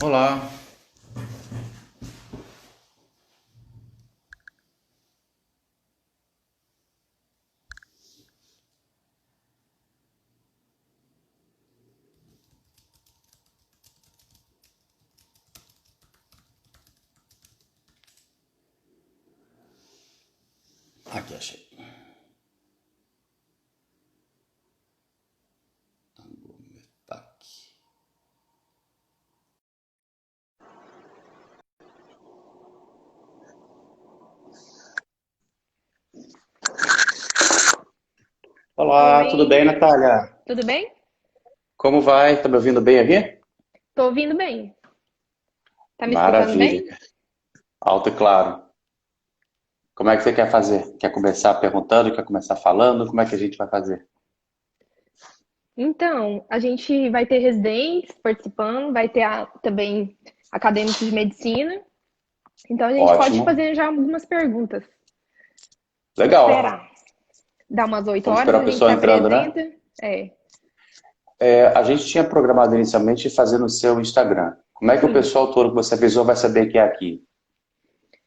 Olá, aqui achei. Tá aqui. Olá, tudo Oi, bem, Natália? tudo bem? Como vai? Tá me ouvindo bem aqui? Tô ouvindo bem. Tá me escutando Maravilha, bem? alto e claro. Como é que você quer fazer? Quer começar perguntando? Quer começar falando? Como é que a gente vai fazer? Então, a gente vai ter residentes participando, vai ter também acadêmicos de medicina. Então, a gente pode Ótimo, fazer já algumas perguntas. legal. Esperar. Dá umas 8 Vamos horas, esperar o a gente se pessoal entrando, né? apresenta. É, A gente tinha programado inicialmente fazer no seu Instagram. Como é que o sim. pessoal todo que você avisou vai saber que é aqui?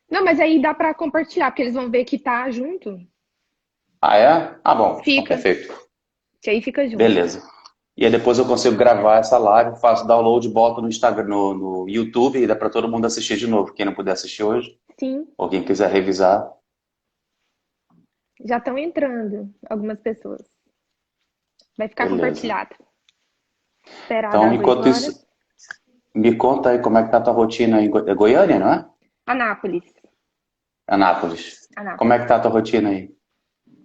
Não, mas aí dá pra compartilhar, porque eles vão ver que tá junto. Ah, é? Ah, bom, então Fica, perfeito. que aí fica junto. Beleza. E aí depois eu consigo gravar essa live, faço download, boto no Instagram, no YouTube e dá para todo mundo assistir de novo. Quem não puder assistir hoje, Sim, ou quem quiser revisar. já estão entrando algumas pessoas. Vai ficar Beleza. compartilhado. Esperar Então, das 8 enquanto horas. isso, me conta aí como é que tá a tua rotina em Goiânia, não é? Anápolis. Anápolis. Como é Anápolis. que tá a tua rotina aí?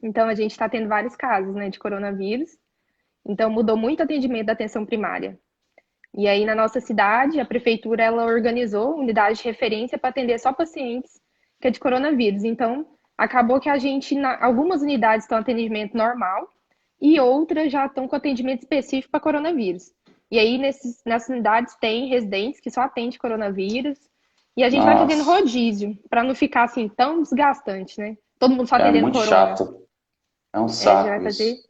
Então, a gente está tendo vários casos, né, de coronavírus. Então, mudou muito o atendimento da atenção primária. E aí, na nossa cidade, a prefeitura ela organizou unidade de referência para atender só pacientes que é de coronavírus. Então, acabou que a gente, algumas unidades estão atendimento normal e outras já estão com atendimento específico para coronavírus. E aí, nessas unidades, tem residentes que só atendem coronavírus. E a gente vai fazendo Nossa, rodízio, para não ficar assim tão desgastante, né? Todo mundo só é atendendo muito corona. chato. É um Já vai saco fazer isso.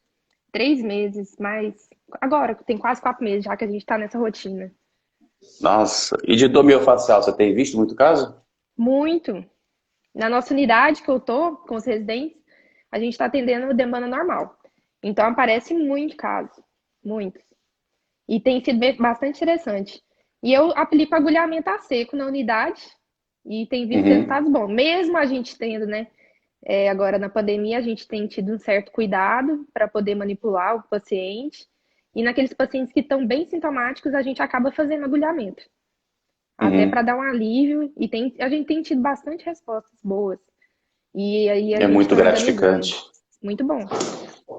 3 meses, mas agora tem quase 4 meses já que a gente tá nessa rotina. Nossa, e de dor miofascial, você tem visto muito caso? Muito. Na nossa unidade que eu tô, com os residentes, a gente está atendendo demanda normal. Então aparece muito caso, muitos. E tem sido bastante interessante. E eu aplico agulhamento a seco na unidade e tem visto Uhum, resultados bons. Mesmo a gente tendo, né, agora na pandemia, a gente tem tido um certo cuidado para poder manipular o paciente. E naqueles pacientes que estão bem sintomáticos, a gente acaba fazendo agulhamento. Até para uhum. dar um alívio. E a gente tem tido bastante respostas boas. E aí a É gente muito está organizando. gratificante. Muito bom.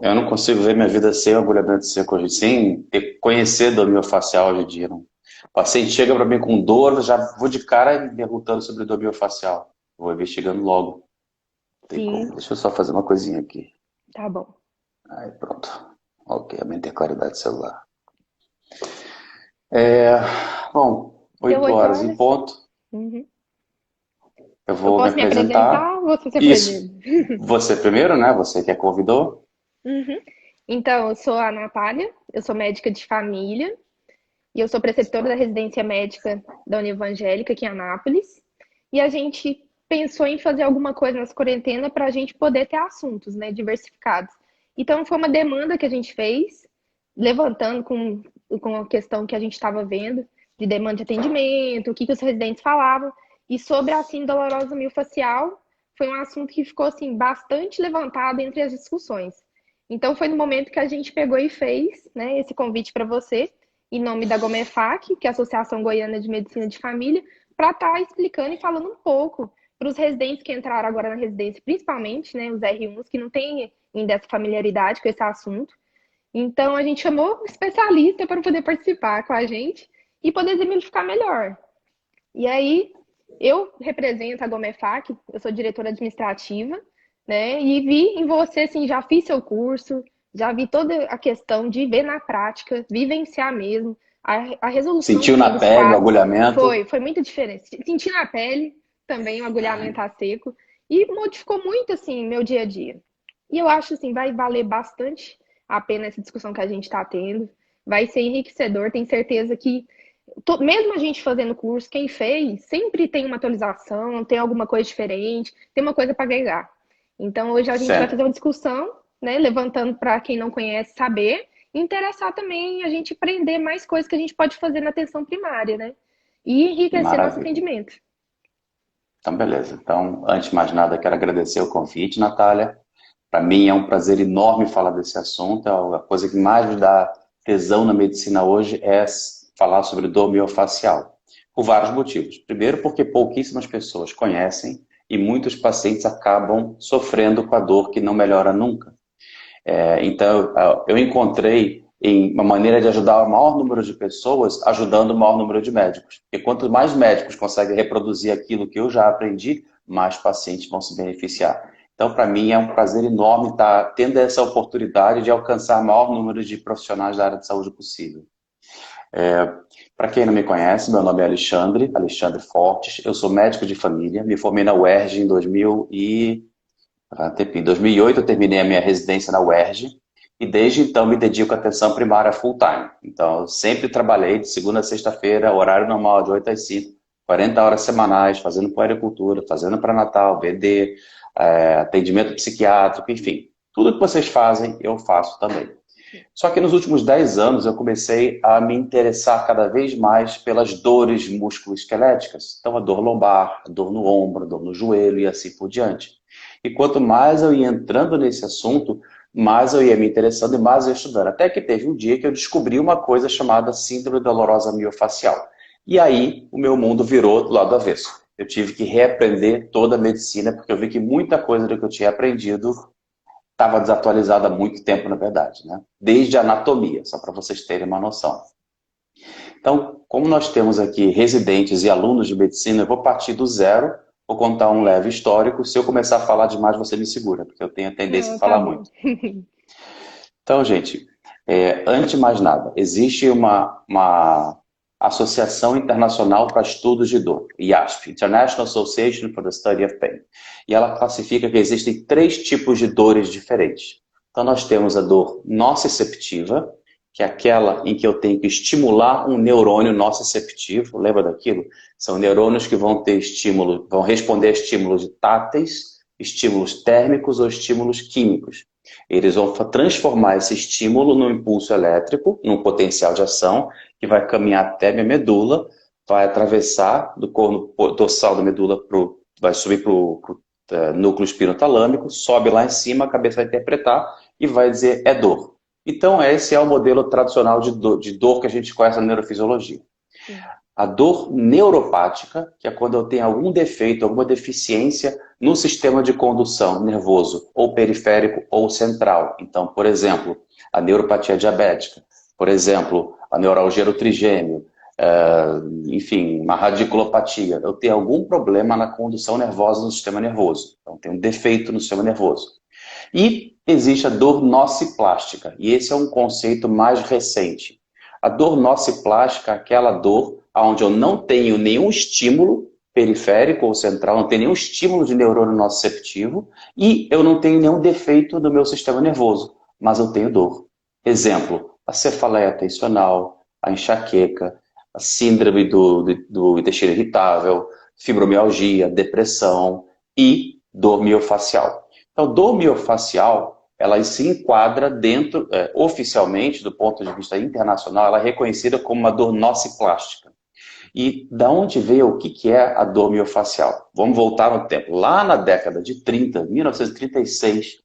Eu não consigo ver minha vida sem agulhamento seco hoje, sem conhecer dor miofascial hoje em dia. Não. O paciente chega para mim com dor, eu já vou de cara perguntando sobre dor miofascial. Vou investigando logo. Tem como. Sim, Deixa eu só fazer uma coisinha aqui. tá bom. Aí pronto. Ok, aumentei a claridade do celular. É, bom, Deu 8 oito horas em horas. ponto. Uhum. Eu Eu vou me posso me apresentar. apresentar ou você se Isso. apresenta? Você primeiro, né? Você que é convidou. Uhum. Então, eu sou a Natália, eu sou médica de família e eu sou preceptora da residência médica da Univangélica aqui em Anápolis. E a gente pensou em fazer alguma coisa nessa quarentena para a gente poder ter assuntos, né, diversificados. Então, foi uma demanda que a gente fez, levantando com a questão que a gente estava vendo, de demanda de atendimento, o que os residentes falavam, e sobre a síndrome dolorosa miofascial, foi um assunto que ficou assim bastante levantado entre as discussões. Então foi no momento que a gente pegou e fez, né, esse convite para você, em nome da Gomefac, que é a Associação Goiana de Medicina de Família, para estar explicando e falando um pouco para os residentes que entraram agora na residência, principalmente, né, os R1s que não têm ainda essa familiaridade com esse assunto. Então a gente chamou um especialista para poder participar com a gente e poder exemplificar melhor. E aí eu represento a Gomefac, eu sou diretora administrativa, né? E vi em você, assim, já fiz seu curso, já vi toda a questão de ver na prática, vivenciar mesmo a resolução, Sentiu assim, na dos pele o quadros. agulhamento. Foi muito diferente. Senti na pele também o agulhamento a seco e modificou muito, assim, meu dia a dia. E eu acho, assim, vai valer bastante a pena essa discussão que a gente está tendo. Vai ser enriquecedor, tenho certeza que mesmo a gente fazendo curso, quem fez, sempre tem uma atualização, tem alguma coisa diferente, tem uma coisa para agregar. Então, hoje a gente vai Sempre. fazer uma discussão, né, levantando para quem não conhece saber, e interessar também a gente aprender mais coisas que a gente pode fazer na atenção primária, né? E enriquecer nosso Maravilha. atendimento. Então, beleza. Então, antes de mais nada, quero agradecer o convite, Natália. Para mim é um prazer enorme falar desse assunto. A coisa que mais me dá tesão na medicina hoje é falar sobre dor miofascial. Por vários motivos. Primeiro, porque pouquíssimas pessoas conhecem e muitos pacientes acabam sofrendo com a dor que não melhora nunca. Então, eu encontrei em uma maneira de ajudar o maior número de pessoas, ajudando o maior número de médicos. Porque quanto mais médicos conseguem reproduzir aquilo que eu já aprendi, mais pacientes vão se beneficiar. Então, para mim, é um prazer enorme estar tendo essa oportunidade de alcançar o maior número de profissionais da área de saúde possível. Para quem não me conhece, meu nome é Alexandre, Alexandre Fortes, eu sou médico de família, me formei na UERJ em 2008 eu terminei a minha residência na UERJ e desde então me dedico à atenção primária full time. Então, eu sempre trabalhei de segunda a sexta-feira, horário normal de 8 às 5, 40 horas semanais, fazendo puericultura, fazendo pré-natal, BD, atendimento psiquiátrico, enfim. Tudo que vocês fazem, eu faço também. Só que nos últimos 10 anos eu comecei a me interessar cada vez mais pelas dores musculoesqueléticas. Então, a dor lombar, a dor no ombro, a dor no joelho e assim por diante. E quanto mais eu ia entrando nesse assunto, mais eu ia me interessando e mais eu ia estudando. Até que teve um dia que eu descobri uma coisa chamada síndrome dolorosa miofascial. E aí o meu mundo virou do lado avesso. Eu tive que reaprender toda a medicina, porque eu vi que muita coisa do que eu tinha aprendido estava desatualizada há muito tempo, na verdade, né? Desde a anatomia, só para vocês terem uma noção. Então, como nós temos aqui residentes e alunos de medicina, eu vou partir do zero, vou contar um leve histórico. Se eu começar a falar demais, você me segura, porque eu tenho a tendência a Não, tá falar bom. muito. Então, gente, antes de mais nada, existe uma Associação Internacional para Estudos de Dor, IASP, International Association for the Study of Pain. E ela classifica que existem 3 tipos de dores diferentes. Então, nós temos a dor nociceptiva, que é aquela em que eu tenho que estimular um neurônio nociceptivo, lembra daquilo? São neurônios que vão ter estímulo, vão responder a estímulos táteis, estímulos térmicos ou estímulos químicos. Eles vão transformar esse estímulo num impulso elétrico, num potencial de ação, que vai caminhar até minha medula, vai atravessar do corno dorsal da medula, vai subir para o núcleo espinotalâmico, sobe lá em cima, a cabeça vai interpretar e vai dizer é dor. Então esse é o modelo tradicional de dor que a gente conhece na neurofisiologia. Sim. A dor neuropática, que é quando eu tenho algum defeito, alguma deficiência no sistema de condução nervoso, ou periférico ou central. Então, por exemplo, a neuropatia diabética, por exemplo, a neuralgia do trigêmeo, enfim, uma radiculopatia. Eu tenho algum problema na condução nervosa no sistema nervoso. Então, tem um defeito no sistema nervoso. E existe a dor nociplástica, e esse é um conceito mais recente. A dor nociplástica é aquela dor onde eu não tenho nenhum estímulo periférico ou central, não tenho nenhum estímulo de neurônio nociceptivo e eu não tenho nenhum defeito no meu sistema nervoso, mas eu tenho dor. Exemplo, a cefaleia tensional, a enxaqueca, a síndrome do intestino irritável, fibromialgia, depressão e dor miofacial. Então, dor miofacial, ela se enquadra dentro, oficialmente, do ponto de vista internacional, ela é reconhecida como uma dor nociplástica. E da onde veio o que é a dor miofacial? Vamos voltar no tempo. Lá na década de 30, 1936,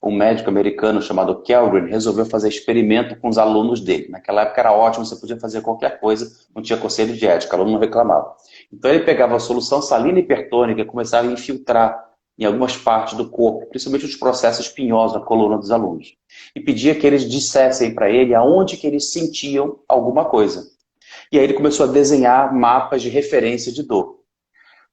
um médico americano chamado Kellgren resolveu fazer experimento com os alunos dele. Naquela época era ótimo, você podia fazer qualquer coisa, não tinha conselho de ética, o aluno não reclamava. Então ele pegava a solução salina hipertônica e começava a infiltrar em algumas partes do corpo, principalmente os processos espinhosos na coluna dos alunos. E pedia que eles dissessem para ele aonde que eles sentiam alguma coisa. E aí ele começou a desenhar mapas de referência de dor.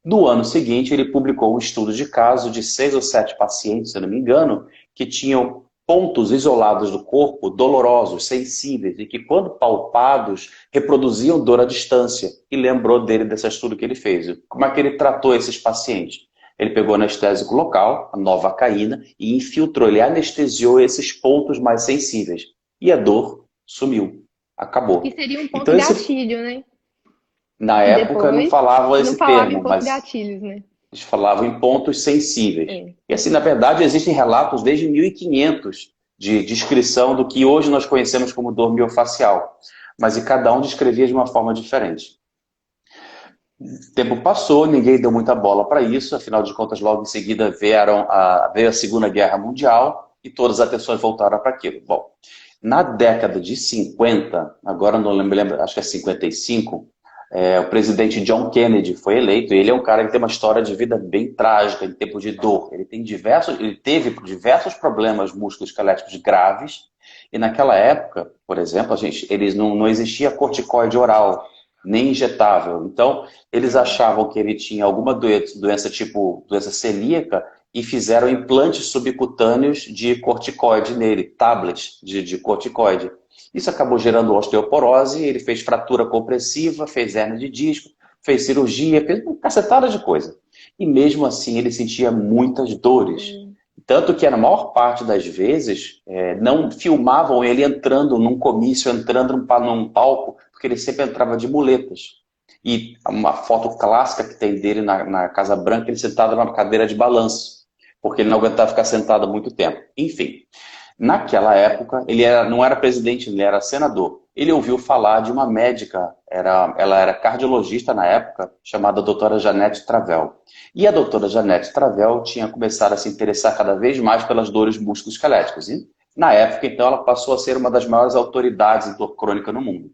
No ano seguinte, ele publicou um estudo de caso de 6 ou 7 pacientes, se eu não me engano, que tinham pontos isolados do corpo dolorosos, sensíveis, e que quando palpados, reproduziam dor à distância. E lembrou dele desse estudo que ele fez. Como é que ele tratou esses pacientes? Ele pegou o anestésico local, a novacaína, e infiltrou, ele anestesiou esses pontos mais sensíveis. E a dor sumiu, Que acabou. seria um ponto Então esse gatilho, né? Na E época não depois, falava não esse falava em termo, pontos mas gatilhos, né? eles falavam em pontos sensíveis. É. E assim, na verdade, existem relatos desde 1500 de descrição do que hoje nós conhecemos como dor miofascial, mas e cada um descrevia de uma forma diferente. O tempo passou, ninguém deu muita bola para isso, afinal de contas, logo em seguida veio a Segunda Guerra Mundial e todas as atenções voltaram para aquilo. Bom, na década de 50, agora não lembro, acho que é 55, o presidente John Kennedy foi eleito, e ele é um cara que tem uma história de vida bem trágica em tempo de dor. Ele teve diversos problemas musculoesqueléticos graves, e naquela época, por exemplo, eles não existia corticoide oral, nem injetável. Então, eles Uhum. achavam que ele tinha alguma doença tipo doença celíaca e fizeram implantes subcutâneos de corticoide nele, tablets de corticoide. Isso acabou gerando osteoporose, ele fez fratura compressiva, fez hernia de disco, fez cirurgia, fez uma cacetada de coisa. E mesmo assim ele sentia muitas dores. Hum. Tanto que na maior parte das vezes não filmavam ele entrando num comício, entrando num palco, porque ele sempre entrava de muletas. E uma foto clássica que tem dele na Casa Branca, ele sentado numa cadeira de balanço, porque ele não aguentava ficar sentado há muito tempo. Enfim, naquela época, não era presidente, ele era senador. Ele ouviu falar de uma médica, ela era cardiologista na época, chamada doutora Janete Travel. E a doutora Janete Travel tinha começado a se interessar cada vez mais pelas dores musculoesqueléticas. E, na época, então, ela passou a ser uma das maiores autoridades em dor crônica no mundo.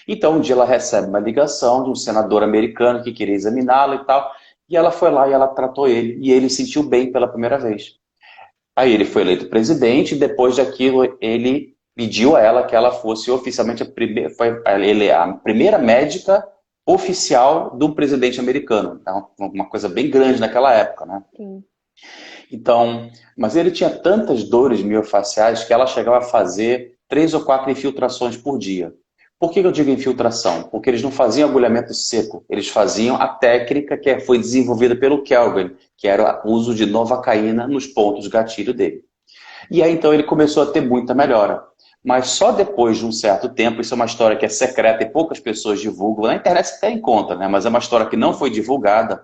Então, um dia ela recebe uma ligação de um senador americano que queria examiná-la e tal, e ela foi lá e ela tratou ele, e ele sentiu bem pela primeira vez. Aí ele foi eleito presidente, e depois daquilo ele pediu a ela que ela fosse oficialmente a primeira médica oficial do presidente americano. Então, uma coisa bem grande naquela época, né? Sim. Então, mas ele tinha tantas dores miofaciais que ela chegava a fazer 3 ou 4 infiltrações por dia. Por que eu digo infiltração? Porque eles não faziam agulhamento seco, eles faziam a técnica que foi desenvolvida pelo Kelvin, que era o uso de novacaína nos pontos gatilho dele. E aí então ele começou a ter muita melhora. Mas só depois de um certo tempo, isso é uma história que é secreta e poucas pessoas divulgam, na internet você até encontra, né? Mas é uma história que não foi divulgada,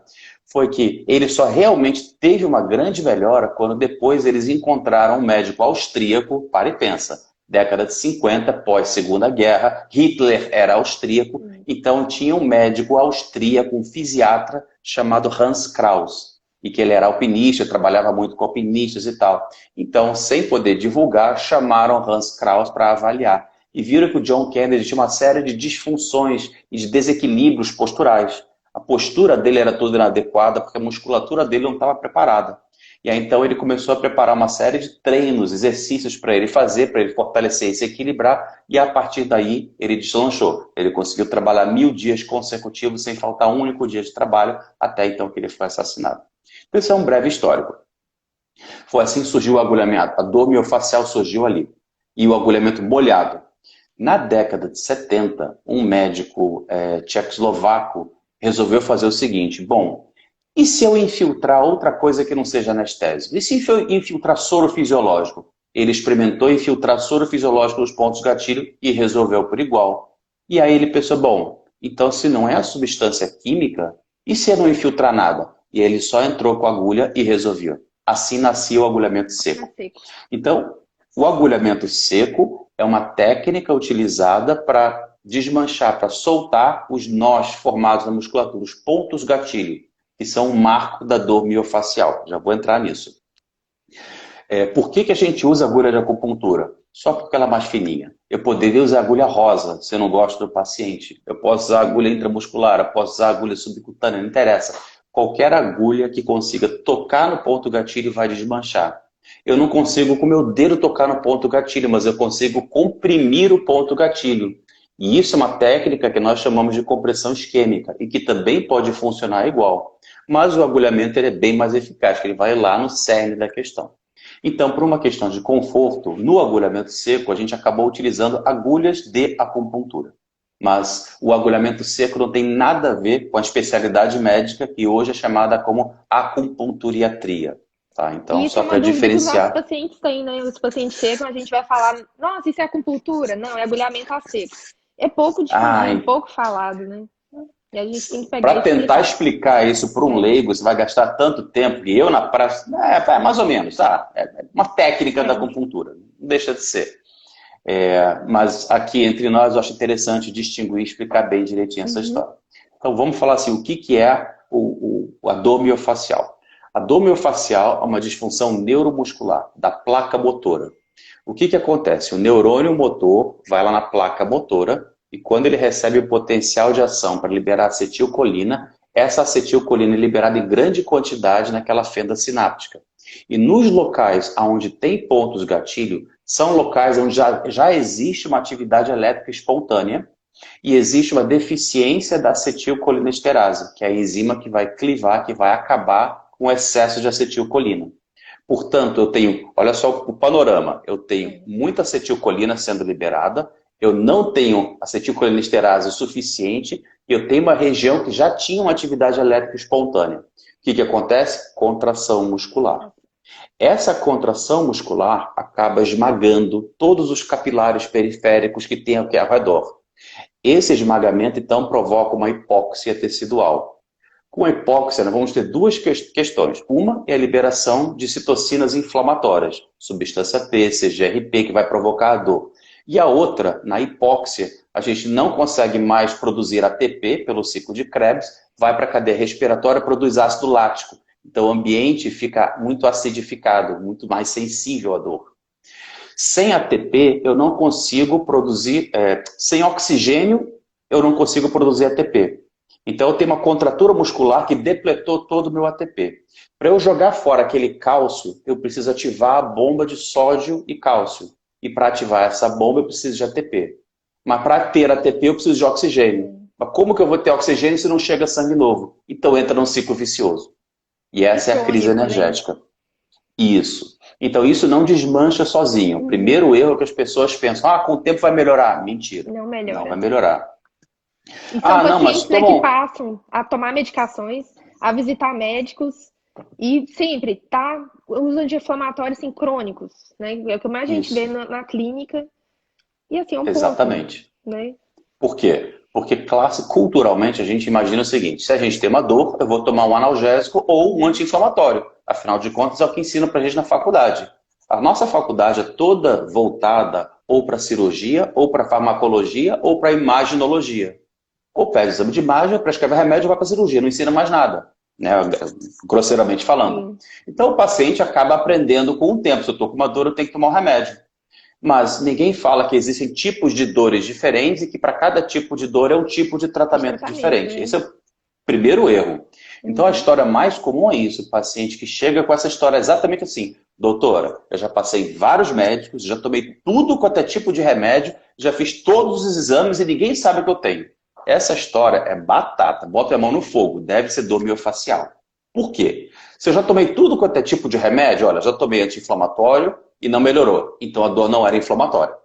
foi que ele só realmente teve uma grande melhora quando depois eles encontraram um médico austríaco, para e pensa, década de 50, pós-segunda guerra, Hitler era austríaco, Hum. então tinha um médico austríaco, um fisiatra, chamado Hans Kraus, e que ele era alpinista, trabalhava muito com alpinistas e tal. Então, sem poder divulgar, chamaram Hans Kraus para avaliar. E viram que o John Kennedy tinha uma série de disfunções e de desequilíbrios posturais. A postura dele era toda inadequada porque a musculatura dele não estava preparada. E aí então ele começou a preparar uma série de treinos, exercícios para ele fazer, para ele fortalecer e se equilibrar, e a partir daí ele deslanchou. Ele conseguiu trabalhar 1000 dias consecutivos sem faltar um único dia de trabalho, até então que ele foi assassinado. Então, isso é um breve histórico. Foi assim que surgiu o agulhamento. A dor miofascial surgiu ali. E o agulhamento molhado. Na década de 70, um médico tchecoslovaco resolveu fazer o seguinte: bom, e se eu infiltrar outra coisa que não seja anestésico? E se eu infiltrar soro fisiológico? Ele experimentou infiltrar soro fisiológico nos pontos gatilho e resolveu por igual. E aí ele pensou: bom, então se não é a substância química, e se eu não infiltrar nada? E ele só entrou com a agulha e resolveu. Assim nascia o agulhamento Tá seco. seco. Então, o agulhamento seco é uma técnica utilizada para desmanchar, para soltar os nós formados na musculatura, os pontos gatilho, que são o marco da dor miofacial. Já vou entrar nisso. Por que a gente usa agulha de acupuntura? Só porque ela é mais fininha. Eu poderia usar agulha rosa, se eu não gosto do paciente. Eu posso usar agulha intramuscular, eu posso usar agulha subcutânea, não interessa. Qualquer agulha que consiga tocar no ponto gatilho vai desmanchar. Eu não consigo com o meu dedo tocar no ponto gatilho, mas eu consigo comprimir o ponto gatilho. E isso é uma técnica que nós chamamos de compressão isquêmica e que também pode funcionar igual. Mas o agulhamento ele é bem mais eficaz, que ele vai lá no cerne da questão. Então, por uma questão de conforto, no agulhamento seco, a gente acabou utilizando agulhas de acupuntura. Mas o agulhamento seco não tem nada a ver com a especialidade médica que hoje é chamada como acupunturiatria. Tá? E Então, isso é só uma para dúvida que os nossos diferenciar. pacientes têm, né? Os pacientes chegam, a gente vai falar, nossa, isso é acupuntura? Não, é agulhamento a seco. É pouco Ah, difundido, pouco falado, né? E a gente tem que pegar Para e tentar explicar. explicar isso para um É, leigo, você vai gastar tanto tempo, e eu na prática, mais ou menos, tá? É uma técnica da é. acupuntura, não deixa de ser. Mas aqui entre nós eu acho interessante distinguir e explicar bem direitinho essa Uhum. história. Então vamos falar assim, o que, que é a dor miofascial? A dor miofascial é uma disfunção neuromuscular da placa motora. O que, que acontece? O neurônio motor vai lá na placa motora e quando ele recebe o potencial de ação para liberar acetilcolina, essa acetilcolina é liberada em grande quantidade naquela fenda sináptica. E nos locais onde tem pontos gatilho, são locais onde já existe uma atividade elétrica espontânea e existe uma deficiência da acetilcolinesterase, que é a enzima que vai clivar, que vai acabar com o excesso de acetilcolina. Portanto, eu tenho, olha só o panorama, eu tenho muita acetilcolina sendo liberada, eu não tenho acetilcolinesterase suficiente e eu tenho uma região que já tinha uma atividade elétrica espontânea. O que, que acontece? Contração muscular. Essa contração muscular acaba esmagando todos os capilares periféricos que tem aqui ao redor. Esse esmagamento, então, provoca uma hipóxia tecidual. Com a hipóxia, nós vamos ter duas questões. Uma é a liberação de citocinas inflamatórias, substância P, CGRP, que vai provocar a dor. E a outra, na hipóxia, a gente não consegue mais produzir ATP pelo ciclo de Krebs, vai para a cadeia respiratória, produz ácido lático. Então o ambiente fica muito acidificado, muito mais sensível à dor. Sem ATP, eu não consigo produzir, sem oxigênio, eu não consigo produzir ATP. Então eu tenho uma contratura muscular que depletou todo o meu ATP. Para eu jogar fora aquele cálcio, eu preciso ativar a bomba de sódio e cálcio. E para ativar essa bomba, eu preciso de ATP. Mas para ter ATP, eu preciso de oxigênio. Mas como que eu vou ter oxigênio se não chega sangue novo? Então entra num ciclo vicioso. E E essa é a crise crônico, né? energética. Isso. Então isso não desmancha sozinho. O Uhum. primeiro erro é que as pessoas pensam, com o tempo vai melhorar. Mentira. Não Não vai melhora. melhorar. E são Não, mas pacientes, né, que tomam. passam a tomar medicações, a visitar médicos e sempre tá usando de anti-inflamatórios assim, crônicos, né? É o que mais a gente vê Isso, na clínica. E assim, é um ponto, exatamente. né? Por quê? Porque culturalmente a gente imagina o seguinte: se a gente tem uma dor, eu vou tomar um analgésico ou um anti-inflamatório. Afinal de contas, é o que ensina pra gente na faculdade. A nossa faculdade é toda voltada ou para cirurgia, ou para farmacologia, ou para imaginologia. Ou pede exame de imagem, prescreve remédio e vai para cirurgia, não ensina mais nada, né? Grosseiramente falando. Sim, Então o paciente acaba aprendendo com o tempo. Se eu estou com uma dor, eu tenho que tomar um remédio. Mas ninguém fala que existem tipos de dores diferentes e que para cada tipo de dor é um tipo de de tratamento tratamento, diferente. né? Esse é o primeiro erro. Então a Uhum. história mais comum é isso, o paciente que chega com essa história exatamente assim: doutora, eu já passei vários médicos, já tomei tudo quanto é tipo de remédio, já fiz todos os exames e ninguém sabe o que eu tenho. Essa história é batata, bota a mão no fogo, deve ser dor miofascial. Por quê? Se eu já tomei tudo quanto é tipo de remédio, olha, já tomei anti-inflamatório e não melhorou, então a dor não era inflamatória.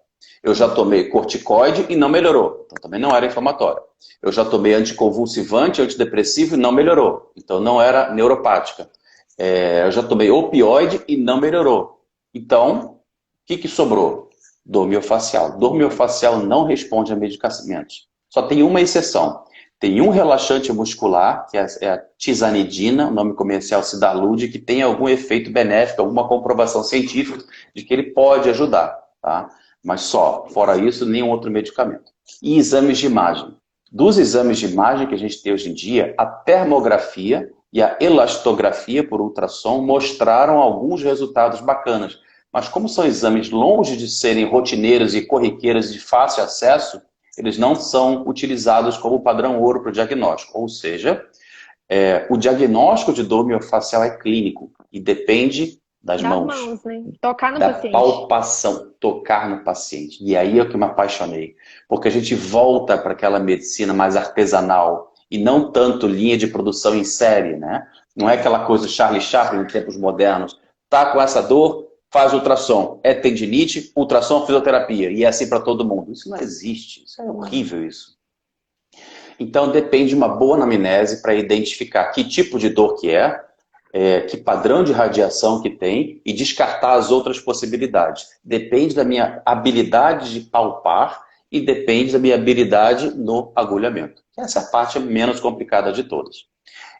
Eu já tomei corticoide e não melhorou, então também não era inflamatória. Eu já tomei anticonvulsivante, antidepressivo e não melhorou, então não era neuropática. Eu já tomei opioide e não melhorou. Então, o que sobrou? Dor miofascial. Dor miofascial não responde a medicamentos. Só tem uma exceção. Tem um relaxante muscular, que é a tizanidina, o nome comercial Cidalude, que tem algum efeito benéfico, alguma comprovação científica de que ele pode ajudar, tá? Mas só, fora isso, nenhum outro medicamento. E exames de imagem. Dos exames de imagem que a gente tem hoje em dia, a termografia e a elastografia por ultrassom mostraram alguns resultados bacanas. Mas como são exames longe de serem rotineiros e corriqueiros de fácil acesso, eles não são utilizados como padrão ouro para o diagnóstico. Ou seja, o diagnóstico de dor miofascial é clínico e depende das Das mãos, mãos, né? Tocar no da paciente. palpação, tocar no paciente. E aí é o que me apaixonei. Porque a gente volta para aquela medicina mais artesanal e não tanto linha de produção em série, né? Não é aquela coisa Charlie Chaplin em tempos modernos. Tá com essa dor, faz ultrassom. É tendinite, ultrassom, fisioterapia. E é assim para todo mundo. Isso não existe. Isso é horrível, isso. Então depende de uma boa anamnese para identificar que tipo de dor que que padrão de radiação que tem e descartar as outras possibilidades. Depende da minha habilidade de palpar e depende da minha habilidade no agulhamento. Essa é a parte menos complicada de todas.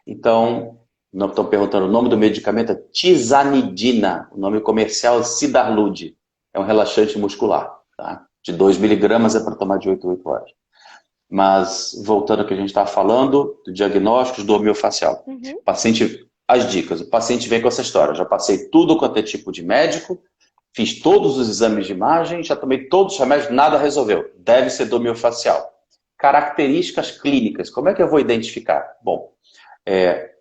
Então, não estão perguntando o nome do medicamento, é tizanidina. O nome comercial é Sidarlude. É um relaxante muscular. Tá? De 2 miligramas é para tomar de 8 a 8 horas. Mas, voltando ao que a gente estava falando, do diagnóstico do miofascial. Paciente, as dicas. O paciente vem com essa história. Já passei tudo quanto é tipo de médico, fiz todos os exames de imagem, já tomei todos os remédios, nada resolveu. Deve ser dor miofascial. Características clínicas. Como é que eu vou identificar? Bom,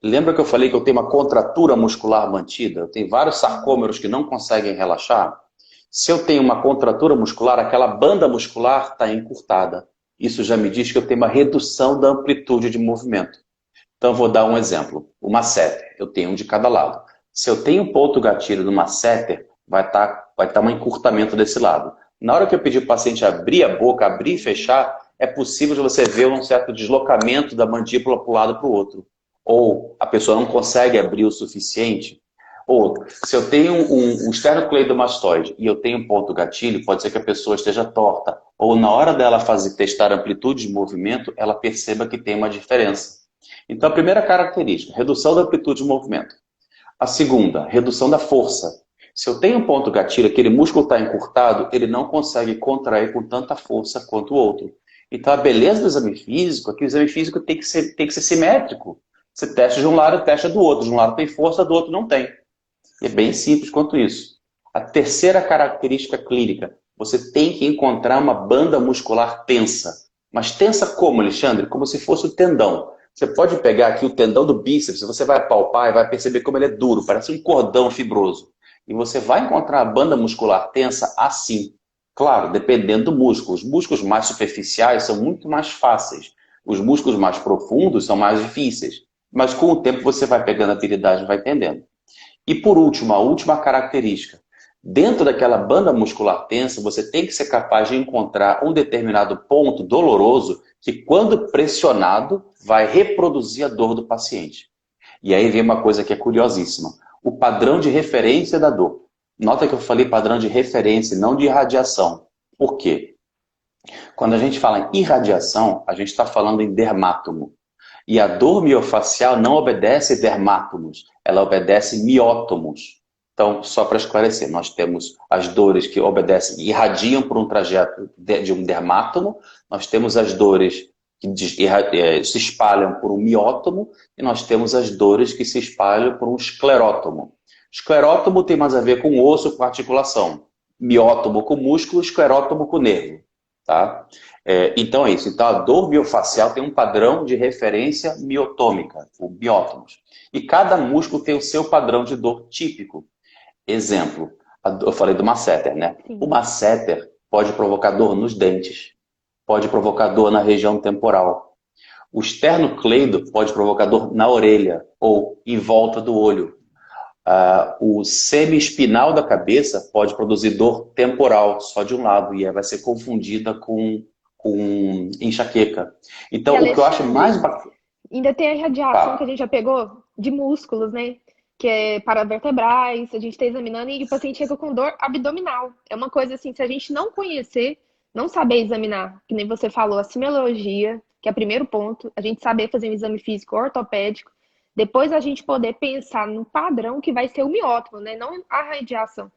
lembra que eu falei que eu tenho uma contratura muscular mantida? Eu tenho vários sarcômeros que não conseguem relaxar. Se eu tenho uma contratura muscular, aquela banda muscular está encurtada. Isso já me diz que eu tenho uma redução da amplitude de movimento. Então, vou dar um exemplo. O masseter, eu tenho um de cada lado. Se eu tenho um ponto gatilho no masseter, vai estar um encurtamento desse lado. Na hora que eu pedir para o paciente abrir a boca, abrir e fechar, é possível de você ver um certo deslocamento da mandíbula para um lado para o outro. Ou a pessoa não consegue abrir o suficiente. Ou, se eu tenho um esternocleidomastoide e eu tenho um ponto gatilho, pode ser que a pessoa esteja torta. Ou na hora dela testar a amplitude de movimento, ela perceba que tem uma diferença. Então, a primeira característica, redução da amplitude de movimento. A segunda, redução da força. Se eu tenho um ponto gatilho, aquele músculo está encurtado, ele não consegue contrair com tanta força quanto o outro. Então, a beleza do exame físico é que o exame físico tem que ser simétrico. Você testa de um lado, testa do outro. De um lado tem força, do outro não tem. E é bem simples quanto isso. A terceira característica clínica, você tem que encontrar uma banda muscular tensa. Mas tensa como, Alexandre? Como se fosse o tendão. Você pode pegar aqui o tendão do bíceps, você vai palpar e vai perceber como ele é duro, parece um cordão fibroso. E você vai encontrar a banda muscular tensa assim. Claro, dependendo do músculo. Os músculos mais superficiais são muito mais fáceis. Os músculos mais profundos são mais difíceis. Mas com o tempo você vai pegando a habilidade e vai entendendo. E por último, a última característica. Dentro daquela banda muscular tensa, você tem que ser capaz de encontrar um determinado ponto doloroso que, quando pressionado, vai reproduzir a dor do paciente. E aí vem uma coisa que é curiosíssima. O padrão de referência da dor. Nota que eu falei padrão de referência, não de irradiação. Por quê? Quando a gente fala em irradiação, a gente está falando em dermátomo. E a dor miofacial não obedece dermátomos, ela obedece miótomos. Então, só para esclarecer, nós temos as dores que obedecem, irradiam por um trajeto de um dermátomo, nós temos as dores que se espalham por um miótomo e nós temos as dores que se espalham por um esclerótomo. Esclerótomo tem mais a ver com osso, com articulação. Miótomo com músculo, esclerótomo com nervo. Tá? Então é isso. Então a dor miofacial tem um padrão de referência miotômica, o miótomos. E cada músculo tem o seu padrão de dor típico. Exemplo, eu falei do masseter, né? Sim. O masseter pode provocar dor nos dentes, pode provocar dor na região temporal. O esternocleido pode provocar dor na orelha ou em volta do olho. O semi-espinal da cabeça pode produzir dor temporal, só de um lado, e aí vai ser confundida com enxaqueca. Então, o que eu acho mais bacana... Ainda tem a irradiação que a gente já pegou de músculos, né? Que é paravertebrais, a gente está examinando e o paciente chega com dor abdominal. É uma coisa assim, se a gente não conhecer, não saber examinar, que nem você falou, a semiologia, que é o primeiro ponto, a gente saber fazer um exame físico ortopédico, depois a gente poder pensar no padrão que vai ser o miótomo, né? Não a radiação.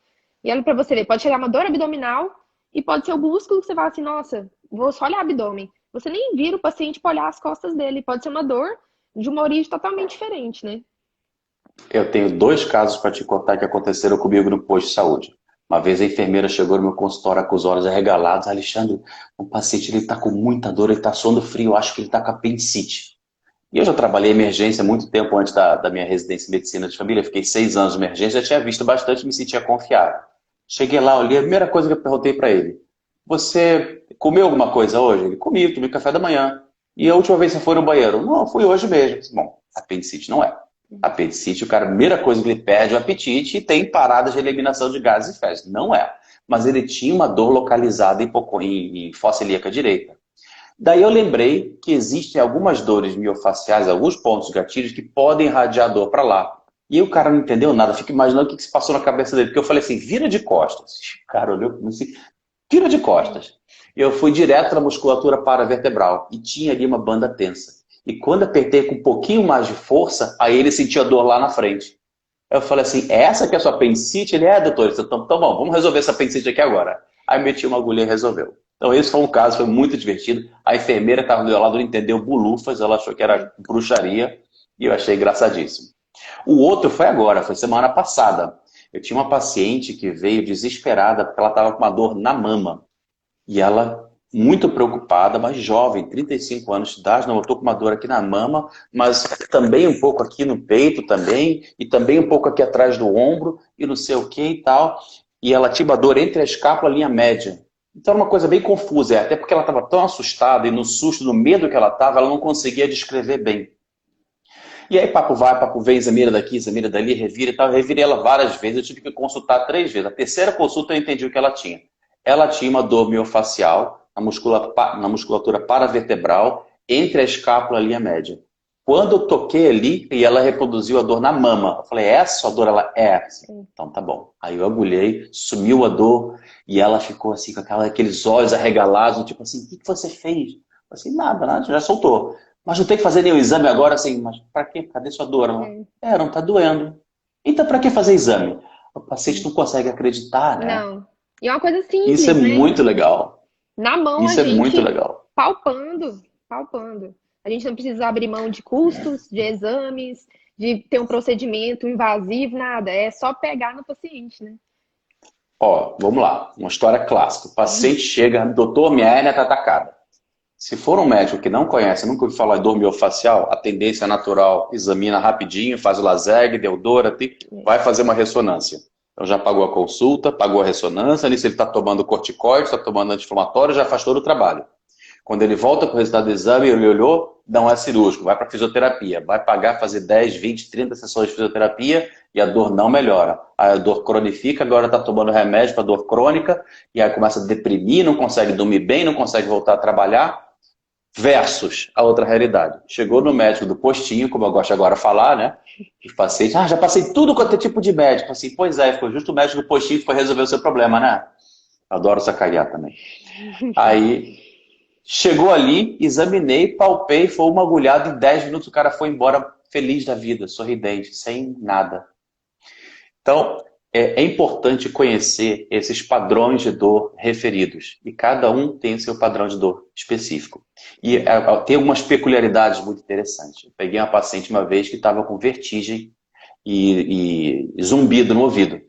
E olha para você ver, pode chegar uma dor abdominal e pode ser o músculo que você fala assim, nossa, vou só olhar o abdômen. Você nem vira o paciente para olhar as costas dele. Pode ser uma dor de uma origem totalmente diferente, né? Eu tenho 2 casos para te contar que aconteceram comigo no posto de saúde. Uma vez a enfermeira chegou no meu consultório com os olhos arregalados. Alexandre, o paciente está com muita dor, ele está suando frio, acho que ele está com apendicite. E eu já trabalhei em emergência há muito tempo antes da minha residência em medicina de família. Fiquei 6 anos em emergência, já tinha visto bastante e me sentia confiável. Cheguei lá, olhei, a primeira coisa que eu perguntei para ele: você comeu alguma coisa hoje? Ele: comi, tomei café da manhã. E a última vez você foi no banheiro? Não, fui hoje mesmo. Bom, apendicite não é. Apendicite, o cara, a primeira coisa que ele perde é o apetite e tem paradas de eliminação de gases e fezes. Não é. Mas ele tinha uma dor localizada em fossa ilíaca direita. Daí eu lembrei que existem algumas dores miofaciais, alguns pontos gatilhos que podem irradiar dor para lá. E o cara não entendeu nada, fica imaginando o que se passou na cabeça dele. Porque eu falei assim, vira de costas. O cara olhou assim, vira de costas. E eu fui direto na musculatura paravertebral e tinha ali uma banda tensa. E quando apertei com um pouquinho mais de força, aí ele sentia dor lá na frente. Eu falei assim, essa que é a sua apendicite? Ele, doutor. Eu disse, então bom, vamos resolver essa apendicite aqui agora. Aí meti uma agulha e resolveu. Então esse foi um caso, foi muito divertido. A enfermeira que estava do meu lado não entendeu bulufas, ela achou que era bruxaria e eu achei engraçadíssimo. O outro foi agora, foi semana passada. Eu tinha uma paciente que veio desesperada porque ela estava com uma dor na mama. E ela, muito preocupada, mas jovem, 35 anos de idade, não, eu estou com uma dor aqui na mama, mas também um pouco aqui no peito também, e também um pouco aqui atrás do ombro, e não sei o que e tal. E ela tinha uma dor entre a escápula e a linha média. Então era uma coisa bem confusa, até porque ela estava tão assustada e no susto, no medo que ela estava, ela não conseguia descrever bem. E aí papo vai, papo vem, examina daqui, examina dali, revira e tal. Eu revirei ela várias vezes, eu tive que consultar 3 vezes. A terceira consulta eu entendi o que ela tinha. Ela tinha uma dor miofascial na musculatura paravertebral entre a escápula e a linha média. Quando eu toquei ali, e ela reproduziu a dor na mama. Eu falei, essa a dor? Ela é. Então tá bom. Aí eu agulhei, sumiu a dor, e ela ficou assim com aqueles olhos arregalados, tipo assim, o que você fez? Eu falei assim, nada, já soltou. Mas não tem que fazer nenhum exame agora, assim, mas pra quê? Cadê sua dor? Não tá doendo. Então pra que fazer exame? O paciente não consegue acreditar, né? Não. E é uma coisa Isso é simples, né? muito legal. Na mão a Isso é muito gente legal. palpando, palpando. A gente não precisa abrir mão de custos, de exames, de ter um procedimento invasivo, nada. É só pegar no paciente, né? Ó, vamos lá. Uma história clássica. O paciente chega, doutor, minha hérnia está atacada. Se for um médico que não conhece, nunca ouviu falar de dor miofascial, a tendência natural, examina rapidinho, faz o laser, deodora, vai fazer uma ressonância. Então já pagou a consulta, pagou a ressonância, ali se ele está tomando corticoide, está tomando anti-inflamatório, já faz todo o trabalho. Quando ele volta com o resultado do exame, ele olhou, não é cirúrgico, vai para fisioterapia. Vai pagar, fazer 10, 20, 30 sessões de fisioterapia e a dor não melhora. Aí a dor cronifica, agora está tomando remédio para dor crônica e aí começa a deprimir, não consegue dormir bem, não consegue voltar a trabalhar. Versus a outra realidade. Chegou no médico do postinho, como eu gosto agora de falar, né? Os pacientes, já passei tudo quanto é tipo de médico. Assim, pois é, foi justo o médico do postinho que foi resolver o seu problema, né? Adoro sacanear também. Aí, chegou ali, examinei, palpei, foi uma agulhada, em 10 minutos o cara foi embora feliz da vida, sorridente, sem nada. Então, é importante conhecer esses padrões de dor referidos. E cada um tem o seu padrão de dor específico. E tem algumas peculiaridades muito interessantes. Eu peguei uma paciente uma vez que estava com vertigem e zumbido no ouvido.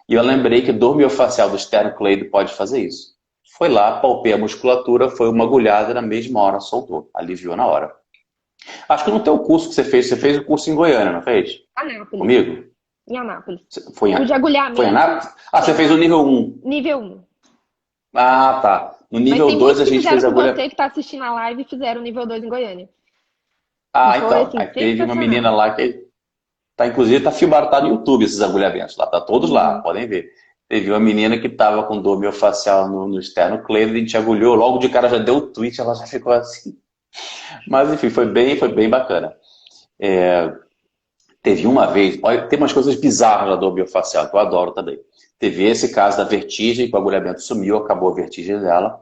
E eu lembrei que dor miofascial do esternocleido pode fazer isso. Foi lá, palpei a musculatura, foi uma agulhada, na mesma hora soltou. Aliviou na hora. Acho que no teu curso que você fez o curso em Goiânia, não fez? Anápolis. Comigo? Em Anápolis. Foi O de agulhamento. Foi em Anápolis? Ah, você fez o nível 1. Nível 1. Ah, tá. No Mas nível tem 2 muitos a que gente fez fizeram com agulha. você que tá assistindo a live e fizeram nível 2 em Goiânia. Ah, E foi, então. assim, Aí teve uma sensacional. menina lá que tá, inclusive, tá filmado, tá no YouTube esses agulhamentos. Lá, tá todos lá, podem ver. Teve uma menina que tava com dor miofascial no esternocleido, a gente agulhou, logo de cara já deu o tweet, ela já ficou assim. Mas enfim, foi bem bacana. Teve uma vez, olha, tem umas coisas bizarras da dor miofascial, que eu adoro também. Teve esse caso da vertigem, que o agulhamento sumiu, acabou a vertigem dela.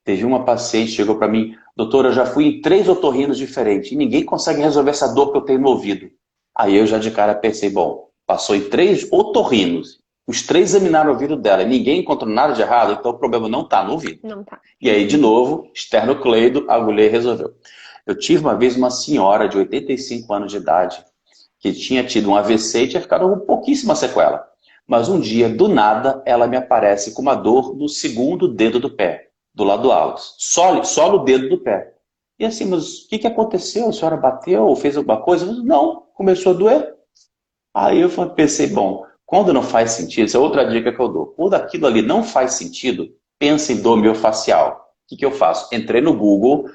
Teve uma paciente que chegou para mim, doutora, eu já fui em 3 otorrinos diferentes e ninguém consegue resolver essa dor que eu tenho no ouvido. Aí eu já de cara pensei, bom, passou em 3 otorrinos, os 3 examinaram o ouvido dela e ninguém encontrou nada de errado, então o problema não está no ouvido. Não tá. E aí, de novo, esternocleido, agulhei e resolveu. Eu tive uma vez uma senhora de 85 anos de idade que tinha tido um AVC e tinha ficado com pouquíssima sequela. Mas um dia, do nada, ela me aparece com uma dor no segundo dedo do pé, do lado alto. Só no dedo do pé. E assim, mas o que aconteceu? A senhora bateu ou fez alguma coisa? Eu falei, não, começou a doer. Aí eu pensei, bom, quando não faz sentido, essa é outra dica que eu dou. Quando aquilo ali não faz sentido, pensa em dor miofascial. O que eu faço? Entrei no Google,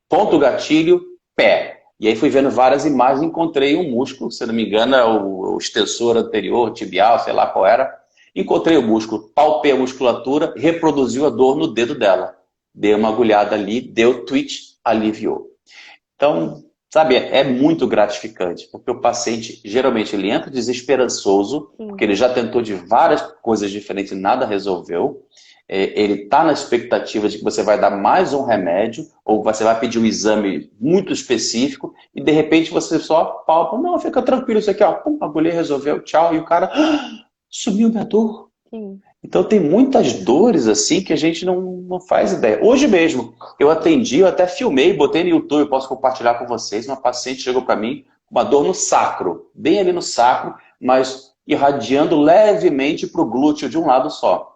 ponto gatilho, pé. E aí fui vendo várias imagens e encontrei um músculo, se não me engano, é o extensor anterior, tibial, sei lá qual era. Encontrei o músculo, palpei a musculatura, reproduziu a dor no dedo dela. Dei uma agulhada ali, deu twitch, aliviou. Então, sabe, é muito gratificante, porque o paciente, geralmente, ele entra desesperançoso, porque ele já tentou de várias coisas diferentes e nada resolveu. ele está na expectativa de que você vai dar mais um remédio, ou você vai pedir um exame muito específico, e de repente você só palpa, não, fica tranquilo, isso aqui, ó, pum, a mulher resolveu, tchau, e o cara, sumiu minha dor. Sim. Então tem muitas dores assim que a gente não faz ideia. Hoje mesmo, eu atendi, eu até filmei, botei no YouTube, eu posso compartilhar com vocês, uma paciente chegou para mim com uma dor no sacro, bem ali no sacro, mas irradiando levemente para o glúteo de um lado só.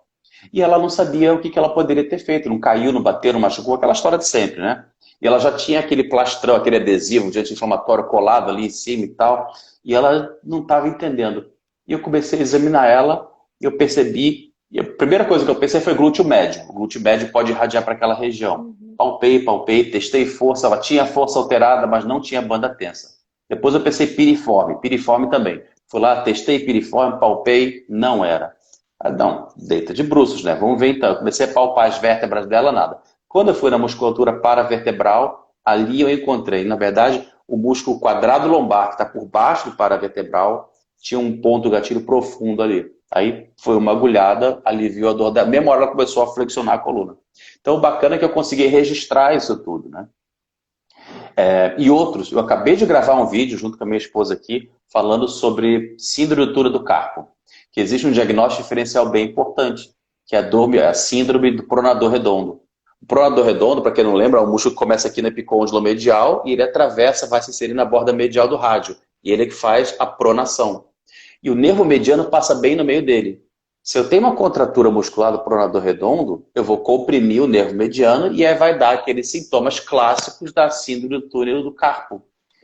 E ela não sabia o que ela poderia ter feito, não caiu, não bateu, não machucou, aquela história de sempre, né? E ela já tinha aquele plastrão, aquele adesivo de anti-inflamatório colado ali em cima e tal, e ela não estava entendendo. E eu comecei a examinar ela, e eu percebi, e a primeira coisa que eu pensei foi glúteo médio. O glúteo médio pode irradiar para aquela região. Palpei, testei força, ela tinha força alterada, mas não tinha banda tensa. Depois eu pensei piriforme também. Fui lá, testei piriforme, palpei, não era. Ah, não, deita de bruços, né? Vamos ver então. Eu comecei a palpar as vértebras dela, nada. Quando eu fui na musculatura paravertebral, ali eu encontrei, na verdade, o músculo quadrado lombar, que está por baixo do paravertebral, tinha um ponto gatilho profundo ali. Aí foi uma agulhada, aliviou a dor da mesma hora ela começou a flexionar a coluna. Então o bacana é que eu consegui registrar isso tudo, né? E outros, eu acabei de gravar um vídeo junto com a minha esposa aqui, falando sobre síndrome do túnel do carpo, que existe um diagnóstico diferencial bem importante, que é a síndrome do pronador redondo. O pronador redondo, para quem não lembra, é um músculo que começa aqui no epicôndilo medial e ele atravessa, vai se inserir na borda medial do rádio. E ele é que faz a pronação. E o nervo mediano passa bem no meio dele. Se eu tenho uma contratura muscular do pronador redondo, eu vou comprimir o nervo mediano e aí vai dar aqueles sintomas clássicos da síndrome do túnel do carpo.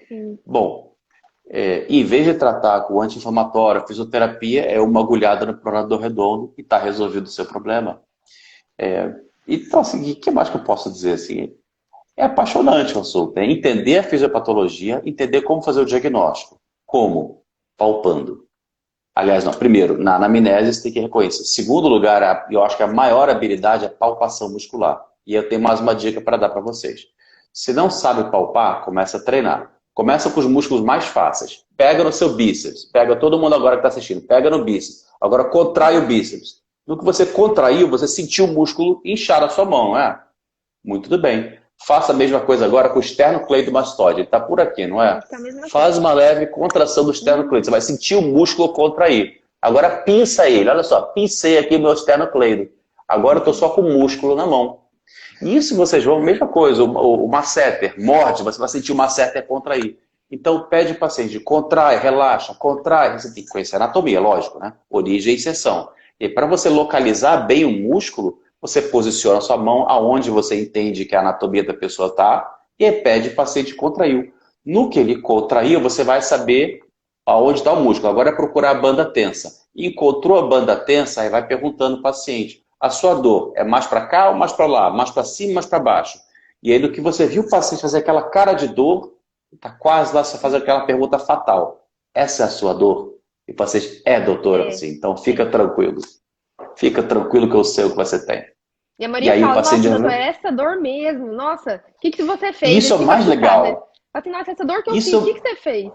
Sim. Bom, em vez de tratar com anti-inflamatório, fisioterapia, é uma agulhada no pronador redondo e está resolvido o seu problema. Então, assim, o que mais que eu posso dizer assim? É apaixonante, consulta. É entender a fisiopatologia, entender como fazer o diagnóstico. Como? Palpando. Aliás, não. Primeiro, na anamnese você tem que reconhecer. Segundo lugar, eu acho que a maior habilidade é a palpação muscular. E eu tenho mais uma dica para dar para vocês. Se não sabe palpar, começa a treinar. Começa com os músculos mais fáceis. Pega no seu bíceps. Pega todo mundo agora que está assistindo. Pega no bíceps. Agora contrai o bíceps. No que você contraiu, você sentiu o músculo inchar na sua mão, não é? Muito tudo bem. Faça a mesma coisa agora com o esternocleidomastoide. Ele está por aqui, não é? Faz uma leve contração do esternocleido. Você vai sentir o músculo contrair. Agora pinça ele. Olha só, pincei aqui o meu esternocleido. Agora eu estou só com o músculo na mão. Isso vocês vão, mesma coisa. O masseter morde, você vai sentir o masseter contrair. Então pede ao paciente, contrai, relaxa, contrai. Você tem que conhecer a anatomia, lógico, né? Origem e inserção. E para você localizar bem o músculo, você posiciona a sua mão aonde você entende que a anatomia da pessoa está e aí pede o paciente contraiu. No que ele contraiu, você vai saber aonde está o músculo. Agora é procurar a banda tensa. Encontrou a banda tensa, aí vai perguntando ao paciente, a sua dor é mais para cá ou mais para lá? Mais para cima ou mais para baixo? E aí, no que você viu o paciente fazer aquela cara de dor, está quase lá, você faz aquela pergunta fatal. Essa é a sua dor? E o paciente, doutora, assim, então fica tranquilo. Fica tranquilo que eu sei o que você tem. E a Maria aí, fala, o paciente nossa, doutor, é essa dor mesmo. Nossa, o que você fez? Isso é o mais legal. Assim, nossa, essa dor que eu fiz, o que você fez?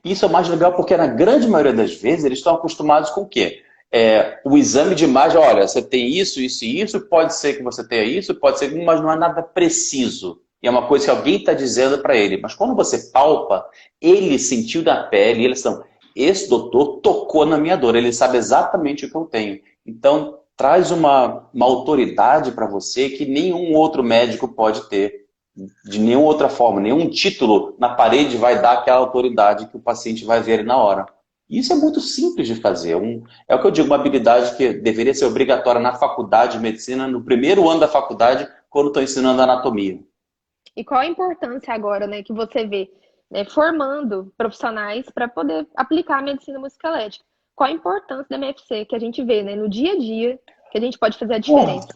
Isso é o mais legal porque na grande maioria das vezes eles estão acostumados com o quê? O exame de imagem, olha, você tem isso, isso e isso, pode ser que você tenha isso, pode ser, mas não é nada preciso. E é uma coisa que alguém está dizendo para ele. Mas quando você palpa, ele sentiu na pele, eles são, esse doutor tocou na minha dor, ele sabe exatamente o que eu tenho. Então, traz uma autoridade para você que nenhum outro médico pode ter. De nenhuma outra forma, nenhum título na parede vai dar aquela autoridade que o paciente vai ver na hora. Isso é muito simples de fazer. É o que eu digo, uma habilidade que deveria ser obrigatória na faculdade de medicina, no primeiro ano da faculdade, quando estão ensinando anatomia. E qual a importância agora, né, que você vê, né, formando profissionais para poder aplicar a medicina musculoesquelética? Qual a importância da MFC que a gente vê, né, no dia a dia, que a gente pode fazer a diferença?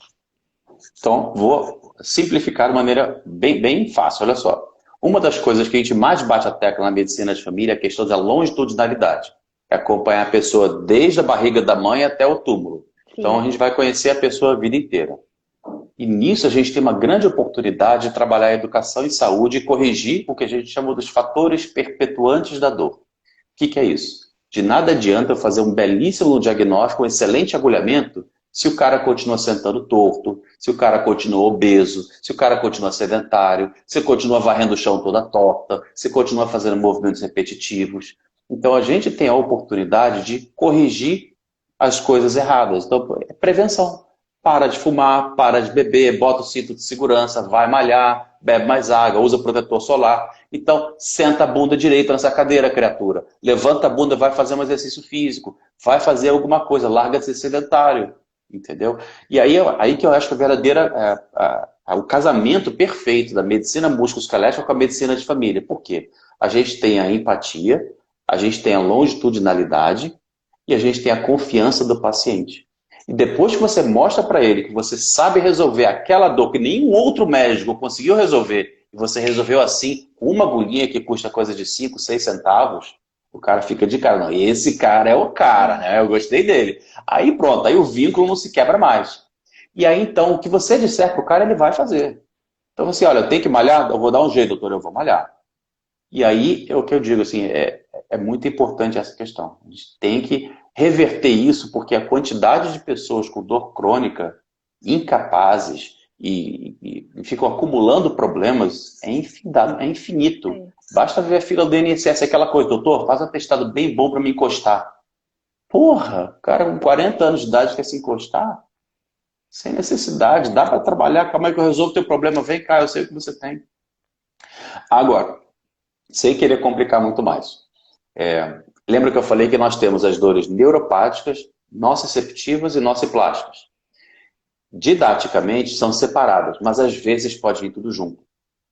Então, vou simplificar de maneira bem fácil. Olha só. Uma das coisas que a gente mais bate a tecla na medicina de família é a questão da longitudinalidade. É acompanhar a pessoa desde a barriga da mãe até o túmulo. Sim. Então, a gente vai conhecer a pessoa a vida inteira. E nisso a gente tem uma grande oportunidade de trabalhar a educação e saúde e corrigir o que a gente chama dos fatores perpetuantes da dor. O que é isso? De nada adianta eu fazer um belíssimo diagnóstico, um excelente agulhamento, Se o cara continua sentando torto, se o cara continua obeso, se o cara continua sedentário, se continua varrendo o chão toda torta, se continua fazendo movimentos repetitivos. Então a gente tem a oportunidade de corrigir as coisas erradas. Então é prevenção. Para de fumar, para de beber, bota o cinto de segurança, vai malhar, bebe mais água, usa protetor solar. Então, senta a bunda direita nessa cadeira, criatura. Levanta a bunda, vai fazer um exercício físico, vai fazer alguma coisa, larga de ser sedentário, entendeu? E aí que eu acho que a verdadeira, o casamento perfeito da medicina músculo-esquelética com a medicina de família. Por quê? A gente tem a empatia, a gente tem a longitudinalidade e a gente tem a confiança do paciente. E depois que você mostra para ele que você sabe resolver aquela dor que nenhum outro médico conseguiu resolver, e você resolveu assim, com uma agulhinha que custa coisa de 5, 6 centavos, o cara fica de cara. Não, esse cara é o cara, né? Eu gostei dele. Aí pronto, aí o vínculo não se quebra mais. E aí então, o que você disser pro cara, ele vai fazer. Então você, olha, eu tenho que malhar? Eu vou dar um jeito, doutor, eu vou malhar. E aí é o que eu digo, assim, é muito importante essa questão. A gente tem que reverter isso, porque a quantidade de pessoas com dor crônica, incapazes e ficam acumulando problemas é infinito. Basta ver a fila do INSS, aquela coisa, doutor, faz um atestado bem bom para me encostar. Porra, o cara com 40 anos de idade quer se encostar? Sem necessidade, dá para trabalhar, calma aí que eu resolvo o teu problema, vem cá, eu sei o que você tem. Agora, sem querer complicar muito mais. Lembra que eu falei que nós temos as dores neuropáticas, nociceptivas e nociplásticas. Didaticamente são separadas, mas às vezes pode vir tudo junto.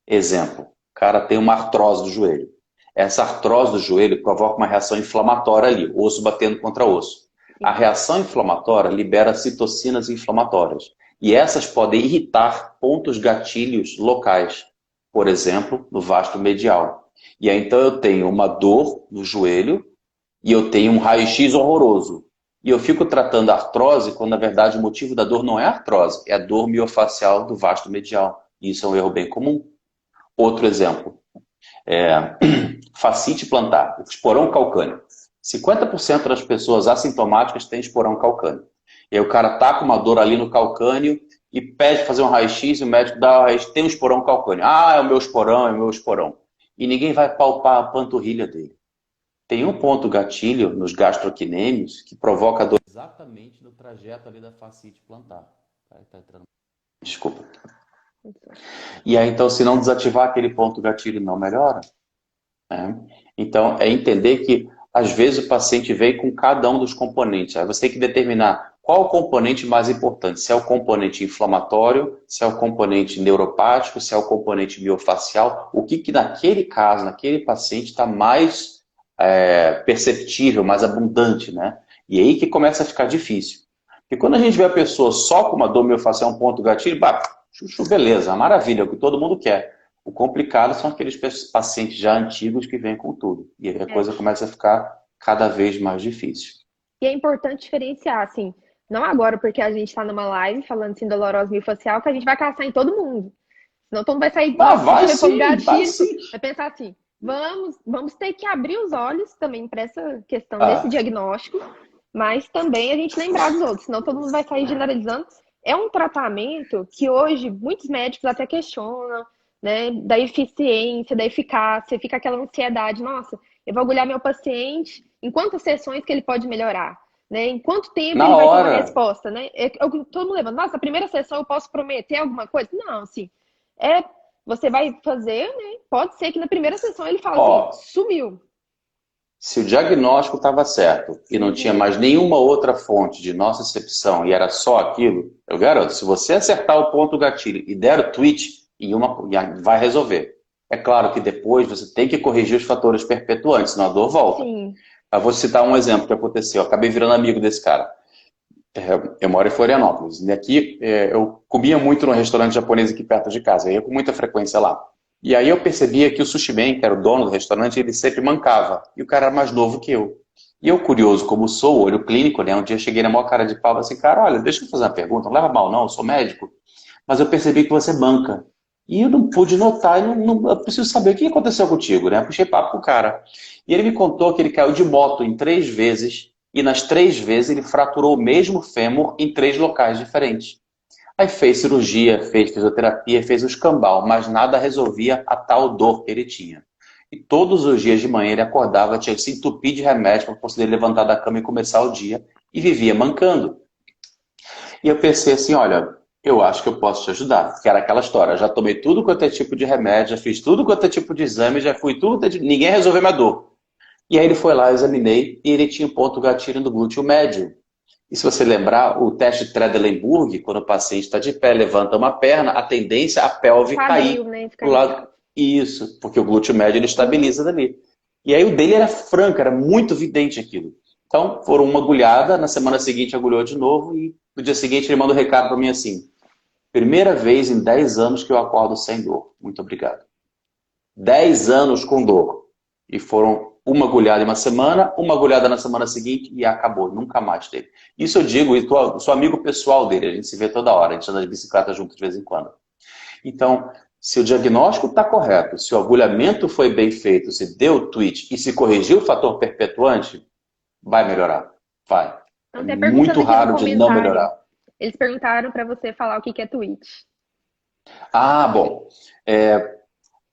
Exemplo, o cara tem uma artrose do joelho. Essa artrose do joelho provoca uma reação inflamatória ali, osso batendo contra osso. A reação inflamatória libera citocinas inflamatórias. E essas podem irritar pontos gatilhos locais. Por exemplo, no vasto medial. E aí então eu tenho uma dor no joelho e eu tenho um raio-x horroroso. E eu fico tratando a artrose quando, na verdade, o motivo da dor não é a artrose, é a dor miofacial do vasto medial. E isso é um erro bem comum. Outro exemplo, fascite plantar, esporão calcâneo. 50% das pessoas assintomáticas têm esporão calcâneo. E aí o cara tá com uma dor ali no calcâneo e pede fazer um raio-x e o médico dá o raio-x, tem um esporão calcâneo. Ah, é o meu esporão, é o meu esporão. E ninguém vai palpar a panturrilha dele. Tem um ponto gatilho nos gastroquinêmios que provoca a dor exatamente no trajeto ali da fascite plantar. Desculpa. E aí, então, se não desativar aquele ponto gatilho, não melhora. Né? Então, é entender que, às vezes, o paciente veio com cada um dos componentes. Aí você tem que determinar qual o componente mais importante. Se é o componente inflamatório, se é o componente neuropático, se é o componente miofacial. O que naquele caso, naquele paciente, está mais perceptível, mais abundante, né? E aí que começa a ficar difícil. Porque quando a gente vê a pessoa só com uma dor miofacial, um ponto gatilho, chuchu, beleza, maravilha, é o que todo mundo quer. O complicado são aqueles pacientes já antigos que vêm com tudo. E aí a coisa começa a ficar cada vez mais difícil. E é importante diferenciar, assim, não agora porque a gente está numa live falando de dolorose miofascial, que a gente vai caçar em todo mundo. Senão todo mundo vai sair vai sim, vai pensar assim, vamos ter que abrir os olhos também para essa questão desse diagnóstico, mas também a gente lembrar dos outros, senão todo mundo vai sair generalizando. É um tratamento que hoje muitos médicos até questionam, né, da eficiência, da eficácia, fica aquela ansiedade, nossa, eu vou agulhar meu paciente, em quantas sessões que ele pode melhorar? Né? Em quanto tempo ele vai ter uma resposta? Né? Todo mundo leva, nossa, a primeira sessão eu posso prometer alguma coisa? Não, assim, você vai fazer, né? Pode ser que na primeira sessão ele fale assim, sumiu. Se o diagnóstico estava certo e não tinha mais nenhuma outra fonte de nocicepção e era só aquilo, eu garanto, se você acertar o ponto gatilho e der o tweet, vai resolver. É claro que depois você tem que corrigir os fatores perpetuantes, senão a dor volta. Sim. Eu vou citar um exemplo que aconteceu. Eu acabei virando amigo desse cara. Eu moro em Florianópolis. E aqui eu comia muito no restaurante japonês aqui perto de casa. Eu ia com muita frequência lá. E aí eu percebia que o Sushi Man, que era o dono do restaurante, ele sempre mancava. E o cara era mais novo que eu. E eu, curioso como sou, olho clínico, né? Um dia eu cheguei na maior cara de pau e assim, cara, olha, deixa eu fazer uma pergunta, não leva mal não, eu sou médico. Mas eu percebi que você manca. E eu não pude notar, eu preciso saber o que aconteceu contigo, né? Puxei papo com o cara. E ele me contou que ele caiu de moto em 3 vezes E nas 3 vezes ele fraturou o mesmo fêmur em 3 locais diferentes. Aí fez cirurgia, fez fisioterapia, fez o escambau, mas nada resolvia a tal dor que ele tinha. E todos os dias de manhã ele acordava, tinha que se entupir de remédio para poder levantar da cama e começar o dia, e vivia mancando. E eu pensei assim, olha, eu acho que eu posso te ajudar. Que era aquela história, já tomei tudo quanto é tipo de remédio, já fiz tudo quanto é tipo de exame, já fui tudo, ninguém resolveu minha dor. E aí ele foi lá, eu examinei, e ele tinha um ponto gatilho no glúteo médio. E se você lembrar, o teste de Trendelenburg, quando o paciente está de pé, levanta uma perna, a tendência é a pelve Quadril, cair né? Ficar para o lado. Isso, porque o glúteo médio ele estabiliza dali. E aí o dele era franco, era muito evidente aquilo. Então, foram uma agulhada, na semana seguinte agulhou de novo, e no dia seguinte ele manda um recado para mim assim: primeira vez em 10 anos que eu acordo sem dor. Muito obrigado. 10 anos com dor. E foram uma agulhada em uma agulhada na semana seguinte e acabou. Nunca mais teve. Isso eu digo, e sou amigo pessoal dele, a gente se vê toda hora, a gente anda de bicicleta junto de vez em quando. Então, se o diagnóstico está correto, se o agulhamento foi bem feito, se deu tweet e se corrigiu o fator perpetuante, vai melhorar. Vai. É Até perguntando muito aqui no raro de não comentário. melhorar. Eles perguntaram para você falar o que que é tweet. Ah, bom.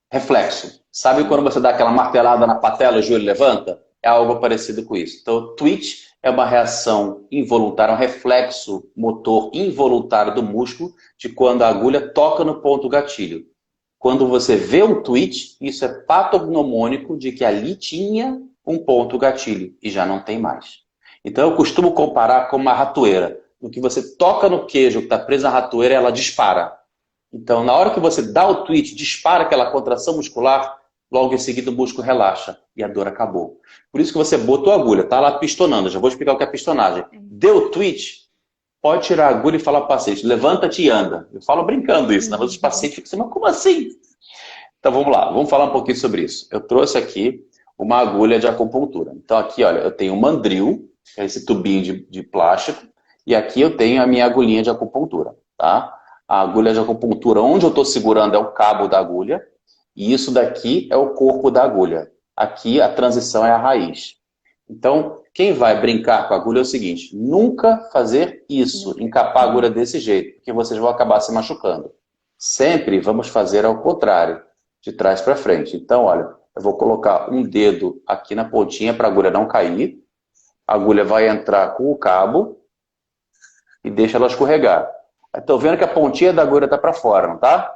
Reflexo. Sabe quando você dá aquela martelada na patela e o joelho levanta? É algo parecido com isso. Então, twitch é uma reação involuntária, um reflexo motor involuntário do músculo de quando a agulha toca no ponto gatilho. Quando você vê um twitch, isso é patognomônico de que ali tinha um ponto gatilho e já não tem mais. Então, eu costumo comparar com uma ratoeira. No que você toca no queijo que está preso na ratoeira, ela dispara. Então, na hora que você dá o twitch, dispara aquela contração muscular, logo em seguida o músculo relaxa e a dor acabou. Por isso que você botou a agulha, tá lá pistonando. Já vou explicar o que é pistonagem. Deu o twitch, pode tirar a agulha e falar para o paciente, levanta-te e anda. Eu falo brincando isso, né? Mas os pacientes ficam assim, mas como assim? Então vamos lá, vamos falar um pouquinho sobre isso. Eu trouxe aqui uma agulha de acupuntura. Então aqui, olha, eu tenho um mandril, que é esse tubinho de plástico, e aqui eu tenho a minha agulhinha de acupuntura, tá? A agulha de acupuntura, onde eu estou segurando é o cabo da agulha, e isso daqui é o corpo da agulha. Aqui a transição é a raiz. Então, quem vai brincar com a agulha é o seguinte, nunca fazer isso, encapar a agulha desse jeito, porque vocês vão acabar se machucando. Sempre vamos fazer ao contrário, de trás para frente. Então, olha, eu vou colocar um dedo aqui na pontinha para a agulha não cair, a agulha vai entrar com o cabo e deixa ela escorregar. Estou vendo que a pontinha da agulha está para fora, não tá?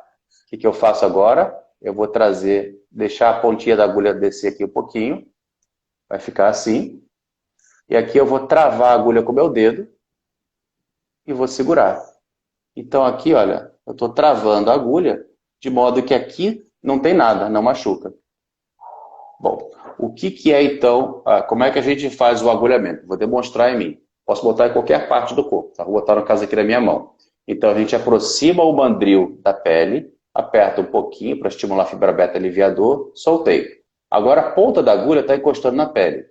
O que eu faço agora? Eu vou trazer, deixar a pontinha da agulha descer aqui um pouquinho. Vai ficar assim. E aqui eu vou travar a agulha com o meu dedo e vou segurar. Então aqui, olha, eu estou travando a agulha de modo que aqui não tem nada, não machuca. Bom, o que é então, como é que a gente faz o agulhamento? Vou demonstrar em mim. Posso botar em qualquer parte do corpo, tá? Vou botar no caso aqui na minha mão. Então a gente aproxima o mandril da pele, aperta um pouquinho para estimular a fibra beta aliviador, soltei. Agora a ponta da agulha está encostando na pele.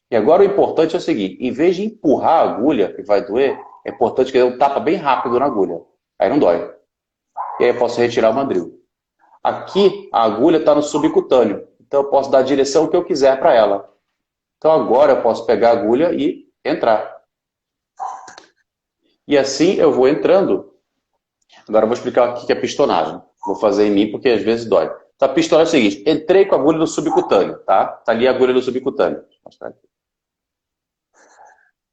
E agora o importante é o seguinte, em vez de empurrar a agulha, que vai doer, é importante que eu dê um tapa bem rápido na agulha. Aí não dói. E aí eu posso retirar o mandril. Aqui a agulha está no subcutâneo, então eu posso dar a direção que eu quiser para ela. Então agora eu posso pegar a agulha e entrar. E assim eu vou entrando. Agora eu vou explicar o que é pistonagem. Vou fazer em mim porque às vezes dói. Então a pistonagem é o seguinte, entrei com a agulha no subcutâneo, tá? Tá ali a agulha no subcutâneo. Vou mostrar aqui.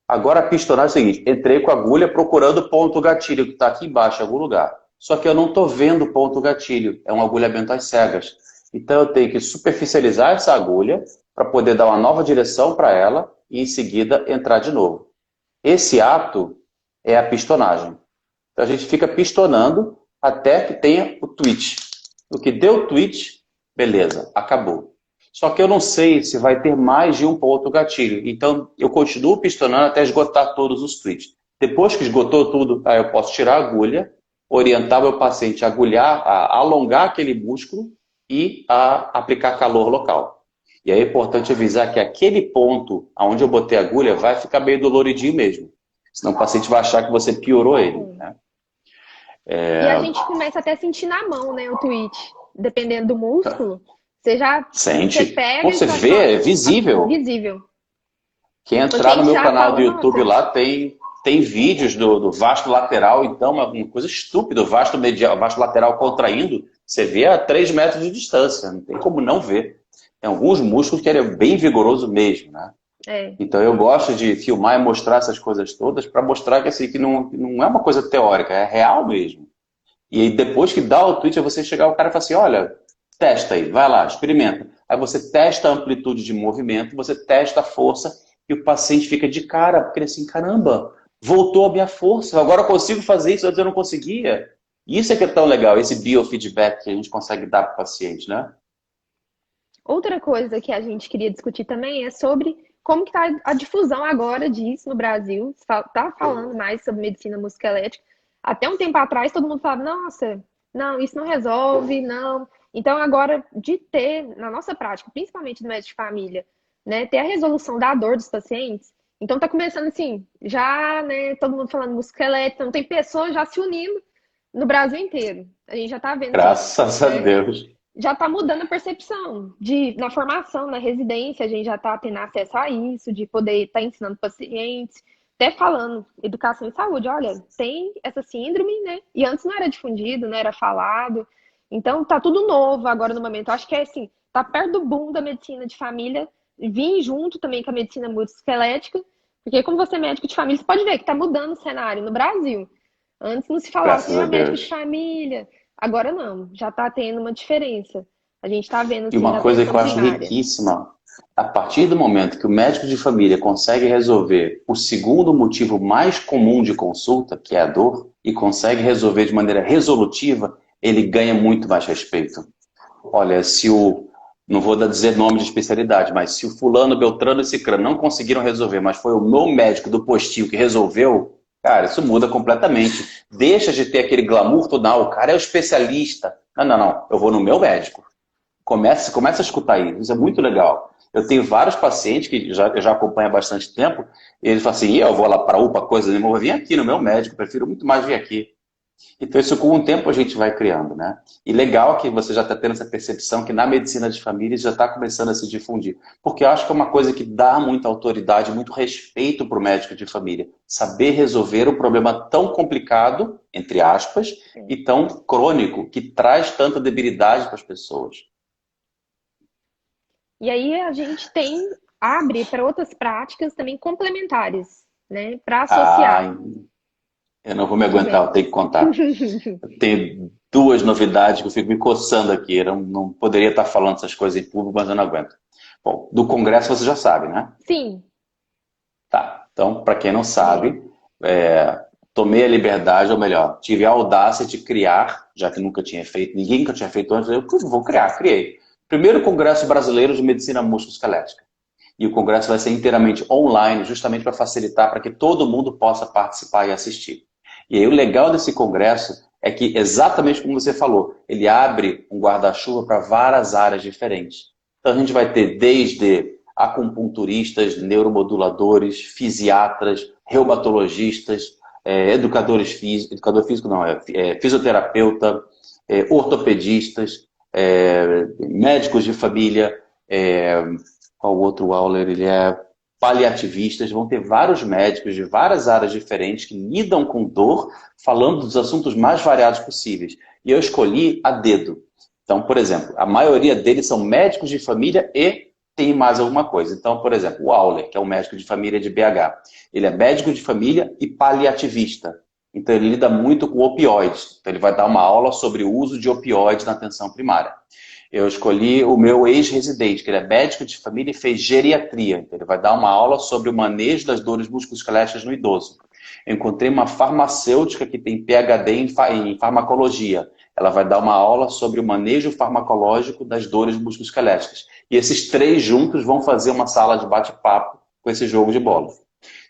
Agora a pistonagem é o seguinte, entrei com a agulha procurando o ponto gatilho, que está aqui embaixo em algum lugar. Só que eu não estou vendo o ponto gatilho, é um agulhamento às cegas. Então eu tenho que superficializar essa agulha para poder dar uma nova direção para ela e em seguida entrar de novo. Esse ato é a pistonagem. Então a gente fica pistonando até que tenha o twitch. No que deu o twitch, beleza, acabou. Só que eu não sei se vai ter mais de um ponto gatilho. Então eu continuo pistonando até esgotar todos os twitches. Depois que esgotou tudo, aí eu posso tirar a agulha, orientar o meu paciente a agulhar, a alongar aquele músculo e a aplicar calor local. E aí é importante avisar que aquele ponto onde eu botei a agulha vai ficar meio doloridinho mesmo. Senão o paciente vai achar que você piorou ele. Né? E a gente começa até a sentir na mão, né, o twitch. Dependendo do músculo, você já sente. você pega Você e já vê, é visível. visível. Quem Porque entrar a no gente meu já canal do fala, YouTube nossa, lá tem vídeos do vasto lateral, então, uma coisa estúpida, o vasto medial, o vasto lateral contraindo, você vê a 3 metros de distância, não tem como não ver. Tem alguns músculos que ele é bem vigoroso mesmo, né? é, Então eu gosto de filmar e mostrar essas coisas todas para mostrar que, assim, que não é uma coisa teórica, é real mesmo. E aí depois que dá o tweet, é você chegar o cara e falar assim, olha, testa aí, vai lá, experimenta. Aí você testa a amplitude de movimento, você testa a força e o paciente fica de cara, porque ele assim, caramba, voltou a minha força, agora eu consigo fazer isso, antes eu não conseguia. Isso é que é tão legal, esse biofeedback que a gente consegue dar para o paciente, né? outra coisa que a gente queria discutir também é sobre como que está a difusão agora disso no Brasil. Tá falando mais sobre medicina musculoesquelética. Até um tempo atrás todo mundo falava, nossa, não, isso não resolve, não. Então agora de ter na nossa prática, principalmente no médico de família, né, ter a resolução da dor dos pacientes. Então tá começando assim, já, né, todo mundo falando musculoesquelética, então tem pessoas já se unindo no Brasil inteiro. A gente já tá vendo que, Graças a né, Deus. já está mudando a percepção de na formação, na residência, a gente já está tendo acesso a isso, de poder estar ensinando pacientes, até falando educação e saúde, olha, tem essa síndrome, né? E antes não era difundido, não era falado. Então tá tudo novo agora no momento. Eu acho que é assim, tá perto do boom da medicina de família, vir junto também com a medicina musculoesquelética, porque como você é médico de família, você pode ver que tá mudando o cenário no Brasil. Antes não se falava assim, Graças a ah, médico de Deus. família. Agora não, já está tendo uma diferença. A gente está vendo, E assim, na uma coisa que atenção eu acho primária. riquíssima, a partir do momento que o médico de família consegue resolver o segundo motivo mais comum de consulta, que é a dor, e consegue resolver de maneira resolutiva, ele ganha muito mais respeito. Olha, se o, não vou dizer nome de especialidade, mas se o fulano, Beltrano e Cicrano não conseguiram resolver, mas foi o meu médico do postinho que resolveu, cara, isso muda completamente. Deixa de ter aquele glamour todo, não, o cara é o especialista. Não, não, não, eu vou no meu médico. Começa a escutar isso é muito legal. Eu tenho vários pacientes que eu já acompanho há bastante tempo, e eles falam assim, eu vou lá para a UPA, coisa nenhuma, eu vim aqui no meu médico, prefiro muito mais vir aqui. Então, isso com o tempo a gente vai criando, né? E legal que você já está tendo essa percepção que na medicina de família já está começando a se difundir. Porque eu acho que é uma coisa que dá muita autoridade, muito respeito para o médico de família. Saber resolver um problema tão complicado, entre aspas, e tão crônico, que traz tanta debilidade para as pessoas. E aí a gente tem, abre para outras práticas também complementares, né? Para associar. Ah, eu não vou me Por aguentar, eu exemplo. tenho que contar. Eu tenho duas novidades que eu fico me coçando aqui. Eu não poderia estar falando essas coisas em público, mas eu não aguento. Bom, do Congresso você já sabe, né? Sim, Tá. Então, para quem não é. sabe, tomei a liberdade, ou melhor, tive a audácia de criar, já que nunca tinha feito, ninguém nunca tinha feito antes, eu vou criar, criei. Primeiro Congresso Brasileiro de Medicina Musculoesquelética. E o congresso vai ser inteiramente online, justamente para facilitar para que todo mundo possa participar e assistir. E aí o legal desse congresso é que, exatamente como você falou, ele abre um guarda-chuva para várias áreas diferentes. Então a gente vai ter desde acupunturistas, neuromoduladores, fisiatras, reumatologistas, educadores físicos, educador físico não, fisioterapeuta, ortopedistas, médicos de família, qual outro Auler, ele é paliativistas, vão ter vários médicos de várias áreas diferentes que lidam com dor, falando dos assuntos mais variados possíveis. E eu escolhi a dedo. Então, por exemplo, a maioria deles são médicos de família e tem mais alguma coisa. Então, por exemplo, o Auler, que é um médico de família de BH, ele é médico de família e paliativista. Então, ele lida muito com opioides. Então, ele vai dar uma aula sobre o uso de opioides na atenção primária. Eu escolhi o meu ex-residente, que ele é médico de família e fez geriatria. Então, ele vai dar uma aula sobre o manejo das dores musculoesqueléticas no idoso. Eu encontrei uma farmacêutica que tem PhD em farmacologia. Ela vai dar uma aula sobre o manejo farmacológico das dores musculoesqueléticas. E esses três juntos vão fazer uma sala de bate-papo com esse jogo de bola.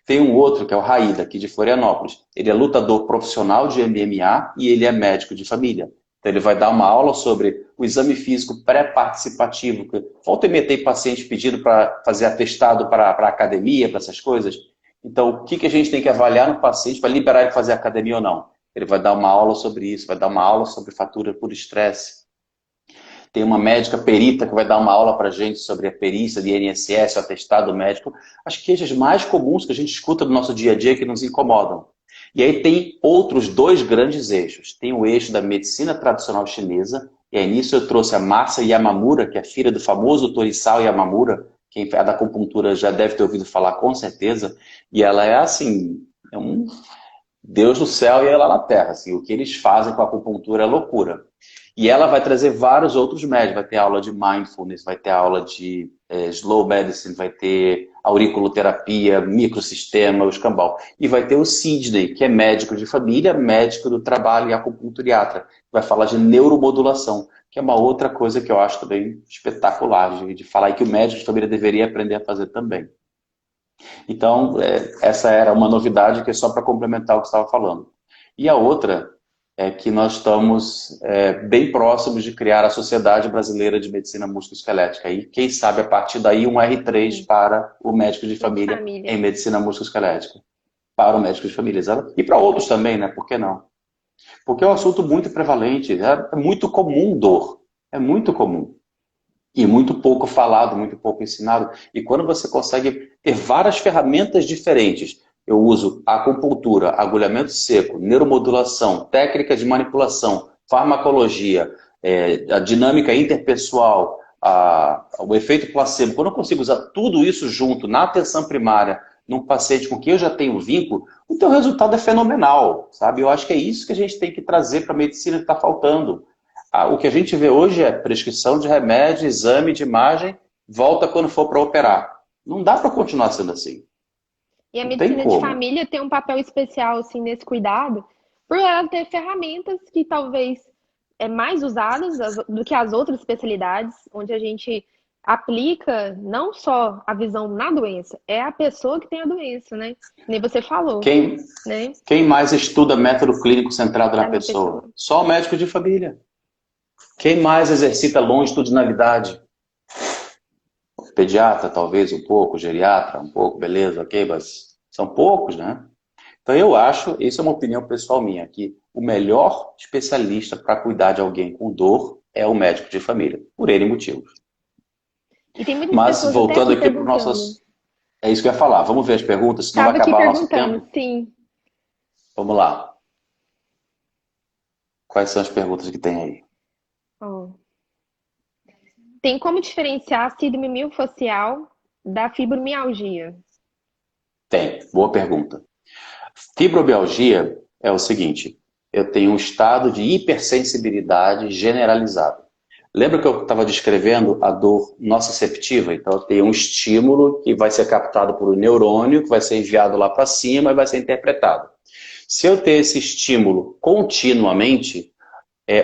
Tem um outro, que é o Raída, aqui de Florianópolis. Ele é lutador profissional de MMA e ele é médico de família. Então ele vai dar uma aula sobre o exame físico pré-participativo. Volta e meia tem paciente pedindo para fazer atestado para a academia, para essas coisas. Então, o que a gente tem que avaliar no paciente para liberar ele fazer academia ou não? Ele vai dar uma aula sobre isso, vai dar uma aula sobre fatura por estresse. tem uma médica perita que vai dar uma aula para a gente sobre a perícia de INSS, o atestado médico, as queixas mais comuns que a gente escuta no nosso dia a dia que nos incomodam. E aí tem outros dois grandes eixos. Tem o eixo da medicina tradicional chinesa, e aí nisso eu trouxe a Masa Yamamura, que é filha do famoso Torisawa Yamamura, quem é da acupuntura já deve ter ouvido falar com certeza, e ela é assim, é um Deus no céu e ela na terra. Assim, o que eles fazem com a acupuntura é loucura. E ela vai trazer vários outros médios. Vai ter aula de mindfulness, vai ter aula de slow medicine, vai ter auriculoterapia, microsistema, o escambau. E vai ter o Sidney, que é médico de família, médico do trabalho e acupunturiatra. Vai falar de neuromodulação, que é uma outra coisa que eu acho também espetacular de falar e que o médico de família deveria aprender a fazer também. Então, essa era uma novidade que é só para complementar o que você estava falando. E a outra é que nós estamos bem próximos de criar a Sociedade Brasileira de Medicina Musculoesquelética. E quem sabe, a partir daí, um R3 para o médico de família em Medicina Musculoesquelética. Para o médico de família. E para outros também, né? Por que não? Porque é um assunto muito prevalente. É muito comum dor. É muito comum. E muito pouco falado, muito pouco ensinado. E quando você consegue ter várias ferramentas diferentes, eu uso acupuntura, agulhamento seco, neuromodulação, técnica de manipulação, farmacologia, a dinâmica interpessoal, o efeito placebo. Quando eu consigo usar tudo isso junto na atenção primária, num paciente com quem eu já tenho vínculo, o teu resultado é fenomenal, sabe? Eu acho que é isso que a gente tem que trazer para a medicina que está faltando. O que a gente vê hoje é prescrição de remédio, exame de imagem, volta quando for para operar. Não dá para continuar sendo assim. E a Não tem medicina de como. família tem um papel especial assim nesse cuidado, por ela ter ferramentas que talvez mais usadas do que as outras especialidades, onde a gente aplica não só a visão na doença, é a pessoa que tem a doença, né? Nem você falou, Quem, né? quem mais estuda método clínico centrado na Na pessoa. pessoa? Só o médico de família. Quem mais exercita longitudinalidade? O pediatra, talvez um pouco, o geriatra, um pouco, beleza, ok, mas são poucos, né? Então eu acho, isso é uma opinião pessoal minha, que o melhor especialista para cuidar de alguém com dor é o médico de família, por N motivos. E tem muitas Mas pessoas até voltando aqui aqui para o nosso... perguntando. É isso que eu ia falar. Vamos ver as perguntas, senão vai Estava aqui acabar o nosso perguntando, tempo. sim. Vamos lá. Quais são as perguntas que tem aí? Ó. Tem como diferenciar a síndrome miofascial da fibromialgia? Tem. Boa pergunta. Fibromialgia é o seguinte, eu tenho um estado de hipersensibilidade generalizado. Lembra que eu estava descrevendo a dor nociceptiva? Então eu tenho um estímulo que vai ser captado por um neurônio, que vai ser enviado lá para cima e vai ser interpretado. Se eu tenho esse estímulo continuamente,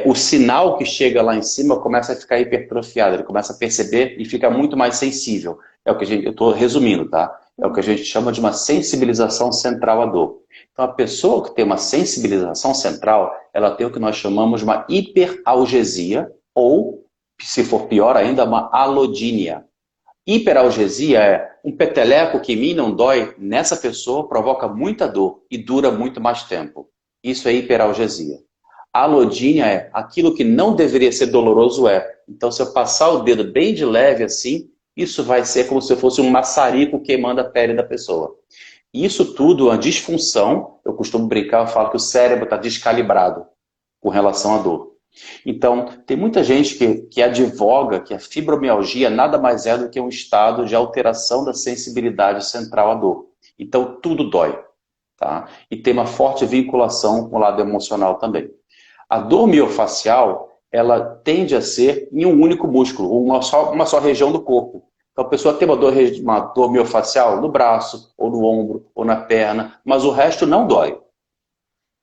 o sinal que chega lá em cima começa a ficar hipertrofiado, ele começa a perceber e fica muito mais sensível. É o que eu estou resumindo, tá? É o que a gente chama de uma sensibilização central à dor. Então, a pessoa que tem uma sensibilização central, ela tem o que nós chamamos de uma hiperalgesia, ou, se for pior ainda, uma alodínia. Hiperalgesia é um peteleco que em mim não dói, nessa pessoa provoca muita dor e dura muito mais tempo. Isso é hiperalgesia. Alodínia é aquilo que não deveria ser doloroso é. Então, se eu passar o dedo bem de leve assim, isso vai ser como se fosse um maçarico queimando a pele da pessoa. Isso tudo é uma disfunção. Eu costumo brincar, eu falo que o cérebro está descalibrado com relação à dor. Então, tem muita gente que advoga que a fibromialgia nada mais é do que um estado de alteração da sensibilidade central à dor. Então, tudo dói. Tá? E tem uma forte vinculação com o lado emocional também. A dor miofascial, ela tende a ser em um único músculo, uma só região do corpo. Então a pessoa tem uma dor miofascial no braço, ou no ombro, ou na perna, mas o resto não dói.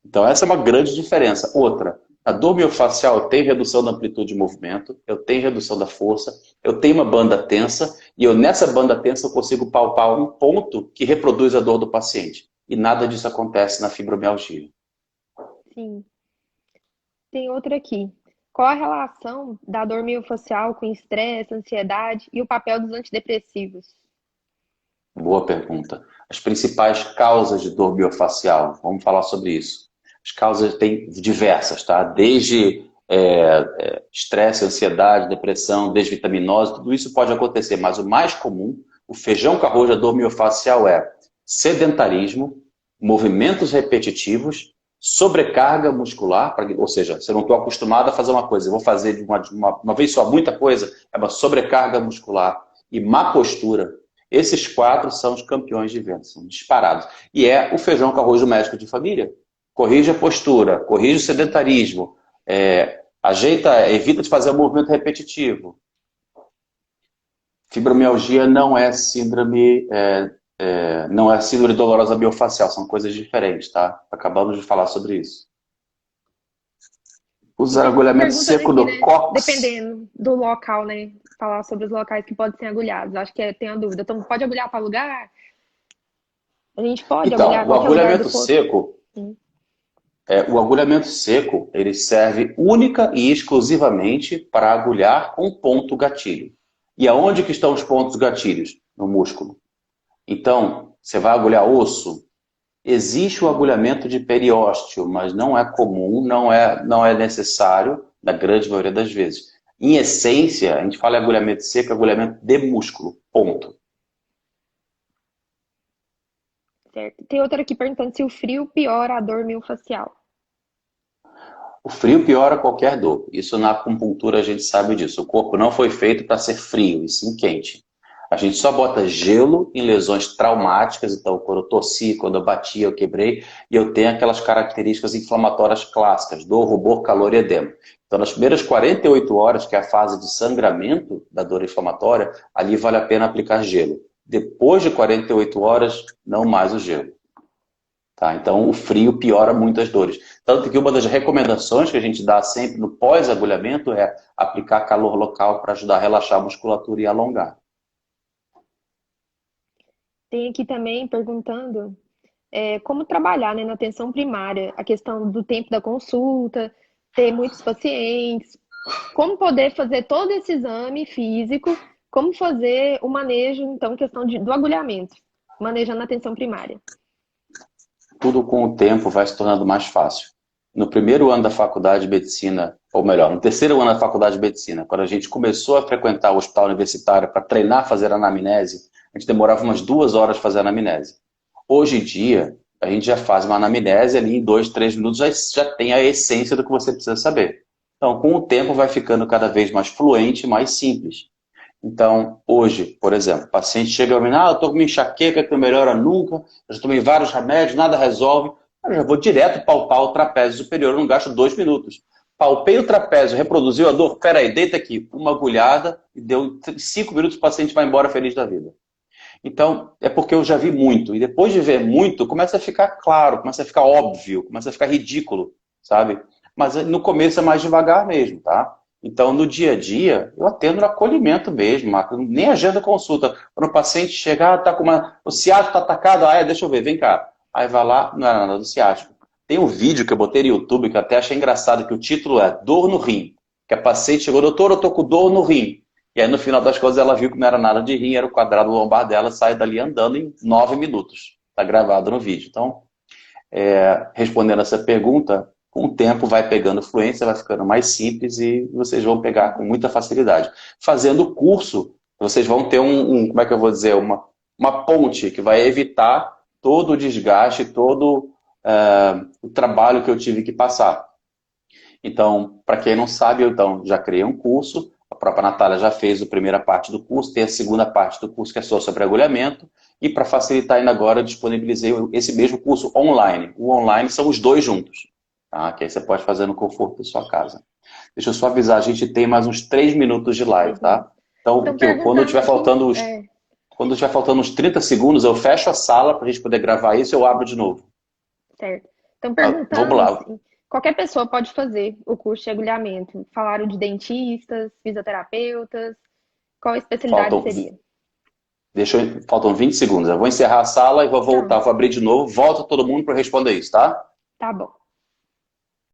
Então essa é uma grande diferença. Outra, a dor miofascial eu tenho redução da amplitude de movimento, eu tenho redução da força, eu tenho uma banda tensa, e nessa banda tensa eu consigo palpar um ponto que reproduz a dor do paciente. E nada disso acontece na fibromialgia. Sim. Tem outra aqui. Qual a relação da dor miofascial com estresse, ansiedade e o papel dos antidepressivos? Boa pergunta. As principais causas de dor miofascial, vamos falar sobre isso. As causas têm diversas, tá? Desde estresse, ansiedade, depressão, desvitaminose, tudo isso pode acontecer, mas o mais comum, o feijão com arroz da dor miofascial é sedentarismo, movimentos repetitivos, sobrecarga muscular, ou seja, se eu não estou acostumado a fazer uma coisa, eu vou fazer de uma vez só muita coisa, é uma sobrecarga muscular e má postura. Esses 4 são os campeões de venda, são disparados. E é o feijão com arroz do médico de família. Corrige a postura, corrige o sedentarismo, evita de fazer um movimento repetitivo. Fibromialgia não é síndrome dolorosa miofascial, são coisas diferentes, tá? Acabamos de falar sobre isso. Usar agulhamento seco do cóccix. Dependendo do local, né? Falar sobre os locais que podem ser agulhados. Acho que tem a dúvida. Então, pode agulhar para lugar? A gente pode agulhar Então, o agulhamento seco, o agulhamento seco, ele serve única e exclusivamente para agulhar um ponto gatilho. E aonde que estão os pontos gatilhos? No músculo. Então, você vai agulhar osso, existe o agulhamento de periósteo, mas não é comum, não é necessário, na grande maioria das vezes. Em essência, a gente fala em agulhamento seco, agulhamento de músculo, ponto. Certo. Tem outra aqui perguntando se o frio piora a dor miofascial. O frio piora qualquer dor. Isso na acupuntura a gente sabe disso. O corpo não foi feito para ser frio, e sim quente. A gente só bota gelo em lesões traumáticas. Então, quando eu torci, quando eu bati, eu quebrei. E eu tenho aquelas características inflamatórias clássicas, dor, rubor, calor e edema. Então, nas primeiras 48 horas, que é a fase de sangramento da dor inflamatória, ali vale a pena aplicar gelo. Depois de 48 horas, não mais o gelo. Tá? Então, o frio piora muito as dores. Tanto que uma das recomendações que a gente dá sempre no pós-agulhamento é aplicar calor local para ajudar a relaxar a musculatura e alongar. Tem aqui também perguntando como trabalhar, né, na atenção primária, a questão do tempo da consulta, ter muitos pacientes, como poder fazer todo esse exame físico, como fazer o manejo, então, questão do agulhamento, manejando a atenção primária. Tudo com o tempo vai se tornando mais fácil. No primeiro ano da faculdade de medicina, ou melhor, no terceiro ano da faculdade de medicina, quando a gente começou a frequentar o hospital universitário para treinar a fazer anamnese, a gente demorava umas 2 horas fazer anamnese. Hoje em dia, a gente já faz uma anamnese ali em 2, 3 minutos, já tem a essência do que você precisa saber. Então, com o tempo vai ficando cada vez mais fluente e mais simples. Então, hoje, por exemplo, o paciente chega e fala, eu estou com uma enxaqueca que não melhora nunca, eu já tomei vários remédios, nada resolve. Eu já vou direto palpar o trapézio superior, eu não gasto 2 minutos. Palpei o trapézio, reproduziu a dor, peraí, deita aqui, uma agulhada e deu 5 minutos, o paciente vai embora feliz da vida. Então, é porque eu já vi muito, e depois de ver muito, começa a ficar claro, começa a ficar óbvio, começa a ficar ridículo, sabe? Mas no começo é mais devagar mesmo, tá? Então, no dia a dia, eu atendo no acolhimento mesmo, Marco, nem agenda consulta. Quando o paciente chegar, tá com o ciático está atacado, deixa eu ver, vem cá. Aí vai lá, não era nada do ciático. Tem um vídeo que eu botei no YouTube que eu até achei engraçado, que o título é Dor no Rim. Que a paciente chegou, doutor, eu tô com dor no rim. E aí no final das contas ela viu que não era nada de rim, era o quadrado lombar dela, sai dali andando em 9 minutos. Está gravado no vídeo. Então, respondendo essa pergunta, com o tempo vai pegando fluência, vai ficando mais simples e vocês vão pegar com muita facilidade. Fazendo o curso, vocês vão ter como é que eu vou dizer, uma ponte que vai evitar todo o desgaste, todo o trabalho que eu tive que passar. Então, para quem não sabe, eu já criei um curso, a própria Natália já fez a primeira parte do curso, tem a segunda parte do curso que é só sobre agulhamento, e para facilitar ainda agora, eu disponibilizei esse mesmo curso online. O online são os 2 juntos, tá? Que aí você pode fazer no conforto da sua casa. Deixa eu só avisar, a gente tem mais uns 3 minutos de live, tá? Então quando tiver faltando uns 30 segundos, eu fecho a sala para a gente poder gravar isso e eu abro de novo. Certo. Então, perguntando, vamos lá. Assim, qualquer pessoa pode fazer o curso de agulhamento. Falaram de dentistas, fisioterapeutas. Qual a especialidade seria? Faltam 20 segundos. Eu vou encerrar a sala e vou voltar, vou abrir de novo. Volta todo mundo para responder isso, tá? Tá bom.